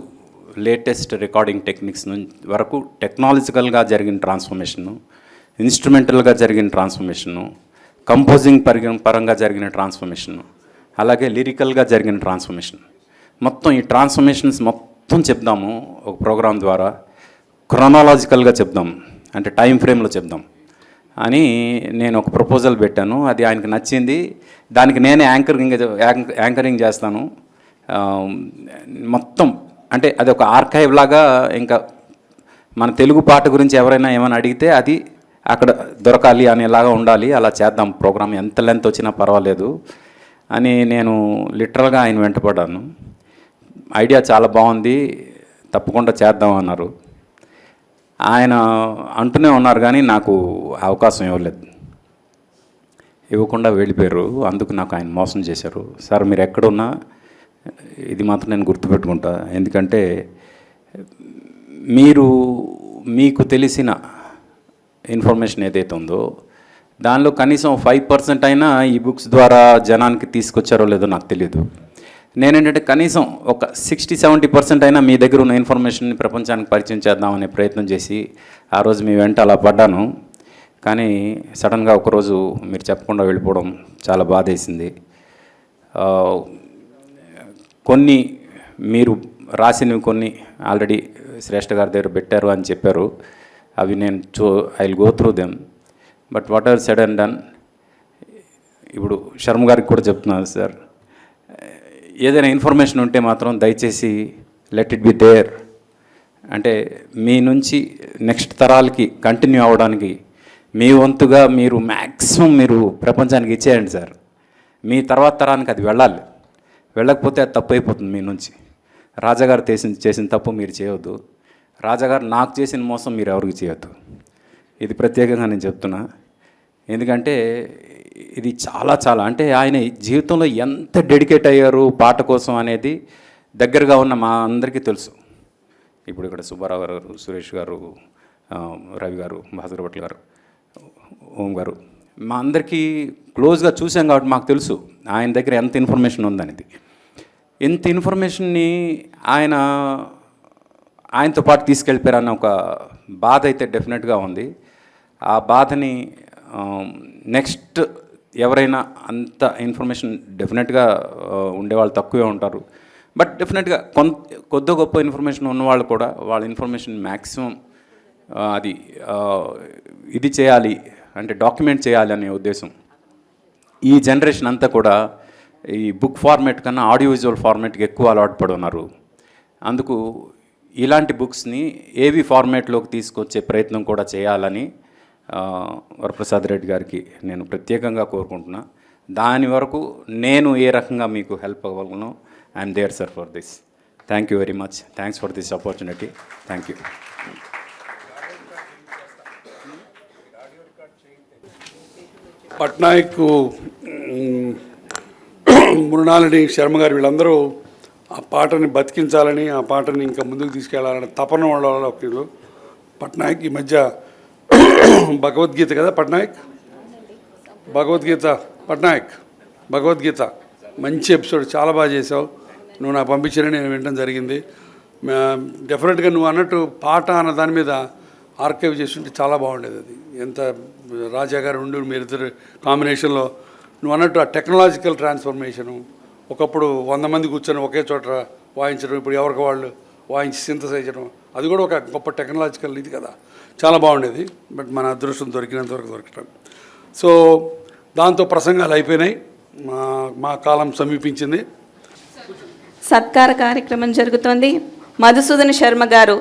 లేటెస్ట్ రికార్డింగ్ టెక్నిక్స్ వరకు టెక్నాలజికల్గా జరిగిన ట్రాన్స్ఫర్మేషను, ఇన్స్ట్రుమెంటల్గా జరిగిన ట్రాన్స్ఫర్మేషను, కంపోజింగ్ పరంగా జరిగిన ట్రాన్స్ఫర్మేషను, అలాగే లిరికల్గా జరిగిన ట్రాన్స్ఫర్మేషన్, మొత్తం ఈ ట్రాన్స్ఫర్మేషన్స్ మొత్తం చెప్దాము ఒక ప్రోగ్రాం ద్వారా. క్రొనాలజికల్గా చెప్దాం అంటే టైం ఫ్రేమ్లో చెప్దాం అని నేను ఒక ప్రపోజల్ పెట్టాను. అది ఆయనకు నచ్చింది. దానికి నేనే యాంకరింగ్ చేస్తాను మొత్తం. అంటే అది ఒక ఆర్కైవ్ లాగా. ఇంకా మన తెలుగు పాట గురించి ఎవరైనా ఏమైనా అడిగితే అది అక్కడ దొరకాలి అనేలాగా ఉండాలి. అలా చేద్దాం ప్రోగ్రామ్, ఎంత లెంత్ వచ్చినా పర్వాలేదు అని నేను లిటరల్గా ఆయన వెంటపడ్డాను. ఐడియా చాలా బాగుంది, తప్పకుండా చేద్దాం అన్నారు. ఆయన అంటూనే ఉన్నారు కానీ నాకు అవకాశం ఇవ్వలేదు, ఇవ్వకుండా వెళ్ళిపోయారు. అందుకు నాకు ఆయన మోసం చేశారు. సార్ మీరు ఎక్కడున్నా ఇది మాత్రం నేను గుర్తుపెట్టుకుంటా. ఎందుకంటే మీకు తెలిసిన ఇన్ఫర్మేషన్ ఏదైతే ఉందో దానిలో కనీసం 5% అయినా ఈ బుక్స్ ద్వారా జనానికి తీసుకొచ్చారో లేదో నాకు తెలియదు. నేనేంటంటే కనీసం ఒక 60-70% అయినా మీ దగ్గర ఉన్న ఇన్ఫర్మేషన్ని ప్రపంచానికి పరిచయం చేద్దామనే ప్రయత్నం చేసి ఆ రోజు మీ వెంట అలా పడ్డాను. కానీ సడన్గా ఒకరోజు మీరు చెప్పకుండా వెళ్ళిపోవడం చాలా బాధేసింది. కొన్ని మీరు రాసినవి కొన్ని ఆల్రెడీ శ్రేష్ఠ గారి దగ్గర పెట్టారు అని చెప్పారు. అవి నేను I will go through them. But what ever said and done, ఇప్పుడు శర్మ గారికి కూడా చెప్తున్నాను సార్, ఏదైనా ఇన్ఫర్మేషన్ ఉంటే మాత్రం దయచేసి లెట్ ఇట్ బి దేర్. అంటే మీ నుంచి నెక్స్ట్ తరాలకి కంటిన్యూ అవ్వడానికి మీ వంతుగా మీరు మ్యాక్సిమం మీరు ప్రపంచానికి ఇచ్చేయండి సార్. మీ తర్వాత తరానికి అది వెళ్ళాలి. వెళ్ళకపోతే అది తప్పు అయిపోతుంది మీ నుంచి. రాజాగారు చేసిన తప్పు మీరు చేయవద్దు. రాజాగారు నాకు చేసిన మోసం మీరు ఎవరికి చేయొద్దు. ఇది ప్రత్యేకంగా నేను చెప్తున్నా. ఎందుకంటే ఇది చాలా అంటే ఆయన జీవితంలో ఎంత డెడికేట్ అయ్యారు పాట కోసం అనేది దగ్గరగా ఉన్న మా అందరికీ తెలుసు. ఇప్పుడు ఇక్కడ సుబ్బారావు గారు, సురేష్ గారు, రవి గారు, భాస్కర్ భట్ల గారు, ఓం గారు, మా అందరికీ క్లోజ్గా చూసాం కాబట్టి మాకు తెలుసు ఆయన దగ్గర ఎంత ఇన్ఫర్మేషన్ ఉందనేది. ఇంత ఇన్ఫర్మేషన్ని ఆయనతో పాటు తీసుకెళ్ళిపోయారన్న ఒక బాధ అయితే డెఫినెట్గా ఉంది. ఆ బాధని నెక్స్ట్ ఎవరైనా అంత ఇన్ఫర్మేషన్ డెఫినెట్గా ఉండేవాళ్ళు తక్కువే ఉంటారు. బట్ డెఫినెట్గా కొద్ది గొప్ప ఇన్ఫర్మేషన్ ఉన్నవాళ్ళు కూడా వాళ్ళ ఇన్ఫర్మేషన్ మ్యాక్సిమం ఇది చేయాలి అంటే డాక్యుమెంట్ చేయాలి అనే ఉద్దేశం. ఈ జనరేషన్ అంతా కూడా ఈ బుక్ ఫార్మేట్ కన్నా ఆడియో విజువల్ ఫార్మేట్కి ఎక్కువ అలవాటు పడి ఉన్నారు. అందుకు ఇలాంటి బుక్స్ని ఏవి ఫార్మేట్లోకి తీసుకొచ్చే ప్రయత్నం కూడా చేయాలని వరప్రసాద్ రెడ్డి గారికి నేను ప్రత్యేకంగా కోరుకుంటున్నా. దాని వరకు నేను ఏ రకంగా మీకు హెల్ప్ అవ్వగలను, I'm there sir for this. Thank you very much. Thanks for this opportunity. Thank you. Patnaik, Mrinalini, Sharma గారు వీళ్ళందరూ ఆ పాటని బతికించాలని, ఆ పాటని ఇంకా ముందుకు తీసుకెళ్లాలని తపన వాళ్ళ ఒకళ్ళు. పట్నాయక్ ఈ మధ్య భగవద్గీత కదా పట్నాయక్, భగవద్గీత మంచి ఎపిసోడ్, చాలా బాగా చేసావు. నువ్వు నాకు పంపించిన నేను వినడం జరిగింది. డెఫినెట్గా నువ్వు అన్నట్టు పాట అన్న దాని మీద ఆర్కైవ్ చేస్తుంటే చాలా బాగుండేది. అది ఎంత రాజా గారు ఉండి మీరిద్దరు కాంబినేషన్లో నువ్వు అన్నట్టు ఆ టెక్నాలజికల్ ట్రాన్స్ఫర్మేషను, ఒకప్పుడు 100 మంది కూర్చొని ఒకే చోట వాయించడం, ఇప్పుడు ఎవరికి వాళ్ళు వాయించి సింథసైజ్ చేయడం, అది కూడా ఒక గొప్ప టెక్నాలజికల్ ఇది కదా, చాలా బాగుండేది. బట్ మన అదృష్టం దొరికినంత వరకు దొరకటం. సో దాంతో ప్రసంగాలు అయిపోయినాయి, మా కాలం సమీపించింది. సత్కార కార్యక్రమం జరుగుతోంది. మధుసూదన్ శర్మ గారు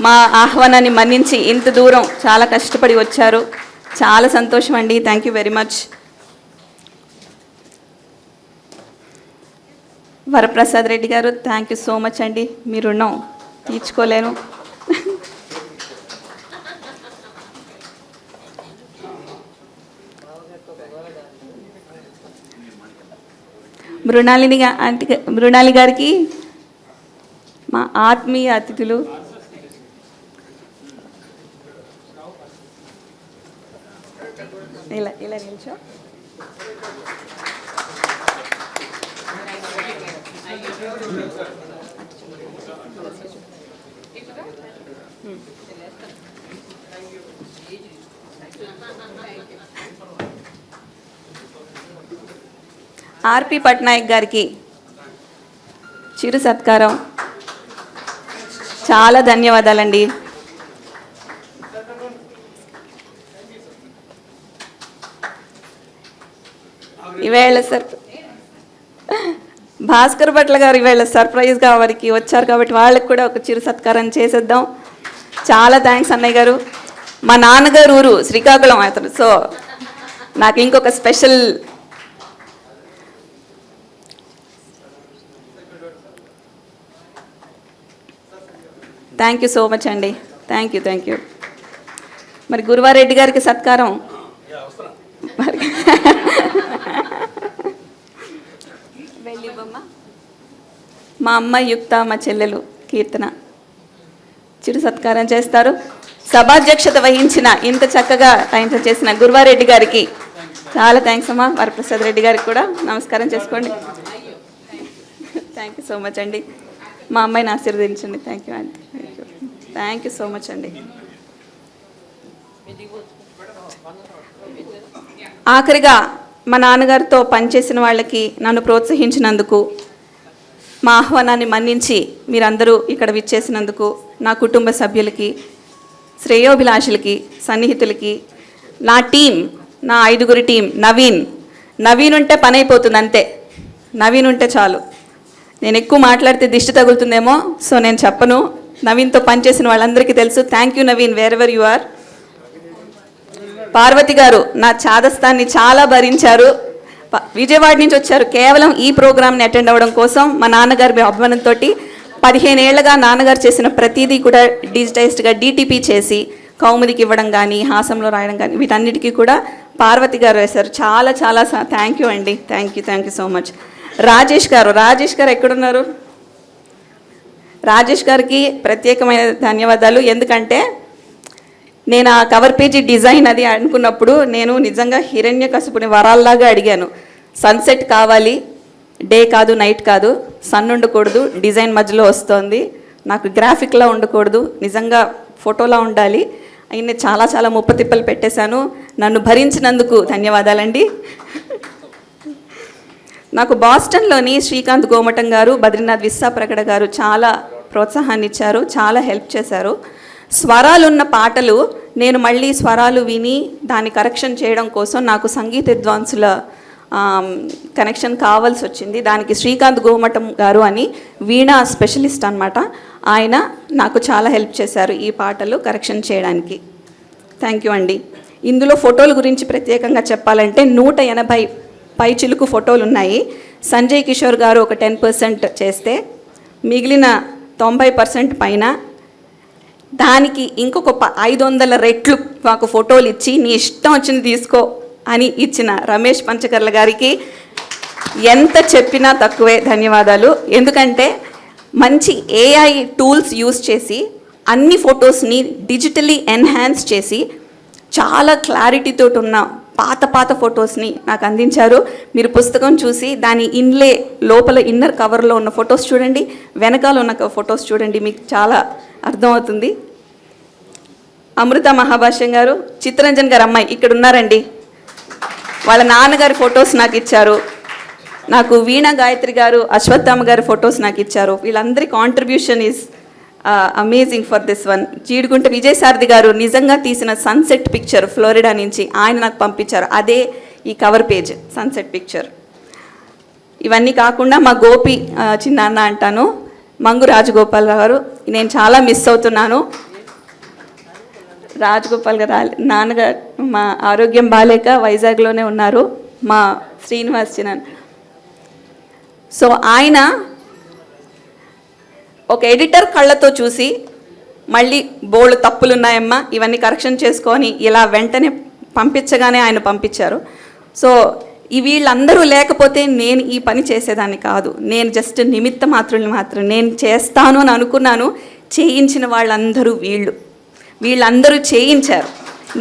మా ఆహ్వానాన్ని మన్నించి ఇంత దూరం చాలా కష్టపడి వచ్చారు. చాలా సంతోషం అండి. Thank you very much. Varaprasad Reddy గారు, థ్యాంక్ యూ సో మచ్ అండి. మీ రుణం తీర్చుకోలేను. మృణాలి గారికి మా ఆత్మీయ అతిథులు ఇలా ఇలా నిల్చో. ఆర్పి పట్నాయక్ గారికి చిరు సత్కారం. చాలా ధన్యవాదాలండి. ఈవేళ భాస్కర్ భట్ల గారు ఈవేళ సర్ప్రైజ్గా వారికి వచ్చారు కాబట్టి వాళ్ళకి కూడా ఒక చిరు సత్కారం చేసేద్దాం. చాలా థ్యాంక్స్ అన్నయ్య గారు. మా నాన్నగారు ఊరు శ్రీకాకుళం అతను, సో నాకు ఇంకొక special thank you so much అండి. Thank you. మరి గురువారెడ్డి గారికి సత్కారం. మా అమ్మ యుక్త, మా చెల్లెలు కీర్తన చిరు సత్కారం చేస్తారు. సభాధ్యక్షత వహించిన ఇంత చక్కగా చేసిన గురువారెడ్డి గారికి చాలా థ్యాంక్స్ అమ్మా. వరప్రసాద్ రెడ్డి గారికి కూడా నమస్కారం చేసుకోండి. థ్యాంక్ యూ సో మచ్ అండి. మా అమ్మాయిని ఆశీర్వదించండి. థ్యాంక్ యూ అండి. థ్యాంక్ యూ సో మచ్ అండి. ఆఖరిగా మా నాన్నగారితో పనిచేసిన వాళ్ళకి నన్ను ప్రోత్సహించినందుకు, మా ఆహ్వానాన్ని మన్నించి మీరందరూ ఇక్కడ విచ్చేసినందుకు, నా కుటుంబ సభ్యులకి, శ్రేయోభిలాషులకి, సన్నిహితులకి, నా టీం, నా 5గురి టీం, నవీన్ ఉంటే పని అయిపోతుంది అంతే. నవీన్ ఉంటే చాలు. నేను ఎక్కువ మాట్లాడితే దిష్టి తగులుతుందేమో, సో నేను చెప్పను. నవీన్తో పనిచేసిన వాళ్ళందరికీ తెలుసు. Thank you Naveen, wherever you are. Parvati garu నా చాదస్తాన్ని చాలా భరించారు. విజయవాడ నుంచి వచ్చారు కేవలం ఈ ప్రోగ్రామ్ని అటెండ్ అవ్వడం కోసం. మా నాన్నగారి అభిమానంతో 15 ఏళ్లుగా నాన్నగారు చేసిన ప్రతిదీ కూడా డిజిటైజ్డ్గా DTP చేసి కౌముదికి ఇవ్వడం కానీ, హాసంలో రాయడం కానీ, వీటన్నిటికీ కూడా పార్వతి గారు వేశారు. చాలా చాలా థ్యాంక్ యూ అండి. Thank you so much. Rajesh గారు ఎక్కడున్నారు? రాజేష్ గారికి ప్రత్యేకమైన ధన్యవాదాలు. ఎందుకంటే నేను ఆ కవర్ పేజీ డిజైన్ అది అనుకున్నప్పుడు నేను నిజంగా హిరణ్యకశిపుని వరాల్లాగా అడిగాను. సన్సెట్ కావాలి, డే కాదు, నైట్ కాదు, సన్ ఉండకూడదు, డిజైన్ మధ్యలో వస్తుంది, నాకు గ్రాఫిక్లా ఉండకూడదు, నిజంగా ఫోటోలా ఉండాలి. అయిన చాలా చాలా ముప్పతిప్పలు పెట్టేశాను. నన్ను భరించినందుకు ధన్యవాదాలండి. నాకు బాస్టన్లోని శ్రీకాంత్ గోమటం గారు, బద్రీనాథ్ విస్సాప్రగడ గారు చాలా ప్రోత్సాహాన్ని ఇచ్చారు, చాలా హెల్ప్ చేశారు. స్వరాలున్న పాటలు నేను మళ్ళీ స్వరాలు విని దాన్ని కరెక్షన్ చేయడం కోసం నాకు సంగీత విద్వాంసుల కనెక్షన్ కావాల్సి వచ్చింది. దానికి శ్రీకాంత్ గోమటం గారు అని వీణా స్పెషలిస్ట్ అనమాట, ఆయన నాకు చాలా హెల్ప్ చేశారు ఈ పాటలు కరెక్షన్ చేయడానికి. థ్యాంక్ యూ అండి. ఇందులో ఫోటోల గురించి ప్రత్యేకంగా చెప్పాలంటే 180 పైచిలుకు ఫోటోలు ఉన్నాయి. సంజయ్ కిషోర్ గారు ఒక 10% చేస్తే మిగిలిన 90% పైన దానికి ఇంకొక 500 రెట్లు మాకు ఫోటోలు ఇచ్చి నీ ఇష్టం వచ్చింది తీసుకో అని ఇచ్చిన రమేష్ పంచకర్ల గారికి ఎంత చెప్పినా తక్కువే ధన్యవాదాలు. ఎందుకంటే మంచి AI టూల్స్ యూస్ చేసి అన్ని ఫొటోస్ని డిజిటలీ ఎన్హాన్స్ చేసి చాలా క్లారిటీతో ఉన్న పాత ఫొటోస్ని నాకు అందించారు. మీరు పుస్తకం చూసి దాని ఇన్లే లోపల ఇన్నర్ కవర్లో ఉన్న ఫొటోస్ చూడండి, వెనకాల ఉన్న ఫొటోస్ చూడండి, మీకు చాలా అర్థమవుతుంది. అమృత మహాభాష్యం గారు, చిత్తరంజన్ గారు అమ్మాయి ఇక్కడ ఉన్నారండి, వాళ్ళ నాన్నగారి ఫొటోస్ నాకు ఇచ్చారు. నాకు వీణా గాయత్రి గారు, అశ్వత్థామ గారి ఫొటోస్ నాకు ఇచ్చారు. వీళ్ళందరి contribution is amazing for this one. Jeedigunta Vijayasarathi గారు నిజంగా తీసిన సన్సెట్ పిక్చర్ ఫ్లోరిడా నుంచి ఆయన నాకు పంపించారు. అదే ఈ కవర్ పేజ్ సన్సెట్ పిక్చర్. ఇవన్నీ కాకుండా మా గోపి చిన్నాన్న అంటాను, మంగు రాజగోపాల్ గారు, నేను చాలా మిస్ అవుతున్నాను. రాజగోపాల్ గారు నాన్నగారు మా ఆరోగ్యం బాలేక వైజాగ్లోనే ఉన్నారు, మా శ్రీనివాస్ చిన్న. సో ఆయన ఒక ఎడిటర్ కళ్ళతో చూసి మళ్ళీ బోల్డ్ తప్పులు ఉన్నాయమ్మా, ఇవన్నీ కరెక్షన్ చేసుకొని ఇలా వెంటనే పంపించగానే ఆయన పంపించారు. సో వీళ్ళందరూ లేకపోతే నేను ఈ పని చేసేదాన్ని కాదు. నేను జస్ట్ నిమిత్త మాత్రం నేను చేస్తాను అని అనుకున్నాను. చేయించిన వాళ్ళందరూ వీళ్ళందరూ చేయించారు.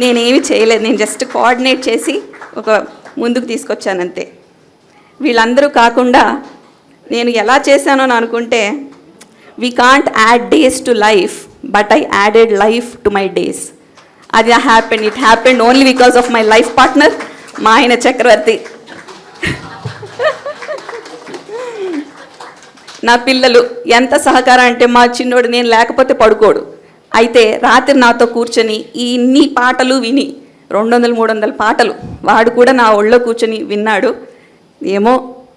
నేనేమి చేయలేదు, నేను జస్ట్ కోఆర్డినేట్ చేసి ఒక ముందుకు తీసుకొచ్చానంతే. వీళ్ళందరూ కాకుండా నేను ఎలా చేశానో అని అనుకుంటే, we can't add days to life but I added life to my days. అది it happened only because of my life partner, మా ఆయన చక్రవర్తి. నా పిల్లలు ఎంత సహకారం అంటే, మా చిన్నోడు నేను లేకపోతే పడుకోడు. అయితే రాత్రి నాతో కూర్చొని ఈ ఇన్ని పాటలు విని 200-300 పాటలు వాడు కూడా నా ఒళ్ళో కూర్చొని విన్నాడు. ఏమో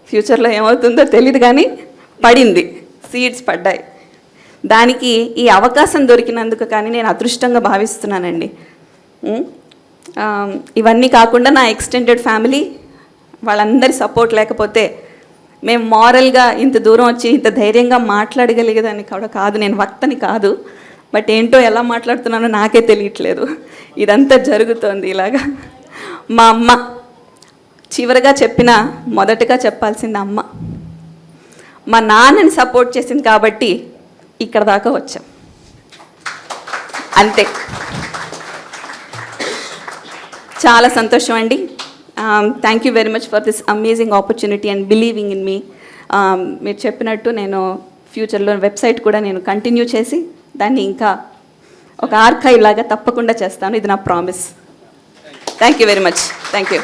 ఫ్యూచర్లో ఏమవుతుందో తెలియదు, కానీ పడింది, సీడ్స్ పడ్డాయి. దానికి ఈ అవకాశం దొరికినందుకు కానీ నేను అదృష్టంగా భావిస్తున్నానండి. ఇవన్నీ కాకుండా నా ఎక్స్టెండెడ్ ఫ్యామిలీ వాళ్ళందరి సపోర్ట్ లేకపోతే మేము మారల్గా ఇంత దూరం వచ్చి ఇంత ధైర్యంగా మాట్లాడగలిగేదాన్ని కూడా కాదు. నేను వక్తని కాదు, బట్ ఏంటో ఎలా మాట్లాడుతున్నానో నాకే తెలియట్లేదు. ఇదంతా జరుగుతోంది ఇలాగా. మా అమ్మ చివరిగా మొదటగా చెప్పాల్సింది అమ్మ. మా నాన్నని సపోర్ట్ చేసింది కాబట్టి ఇక్కడ దాకా వచ్చాం, అంతే. చాలా సంతోషం అండి. Thank you very much for this amazing opportunity and believing in me. మీరు చెప్పినట్టు నేను ఫ్యూచర్లో వెబ్సైట్ కూడా నేను కంటిన్యూ చేసి దాన్ని ఇంకా ఒక ఆర్కైవ్ లాగా తప్పకుండా చేస్తాను. ఇది నా promise. Thank you very much. Thank you.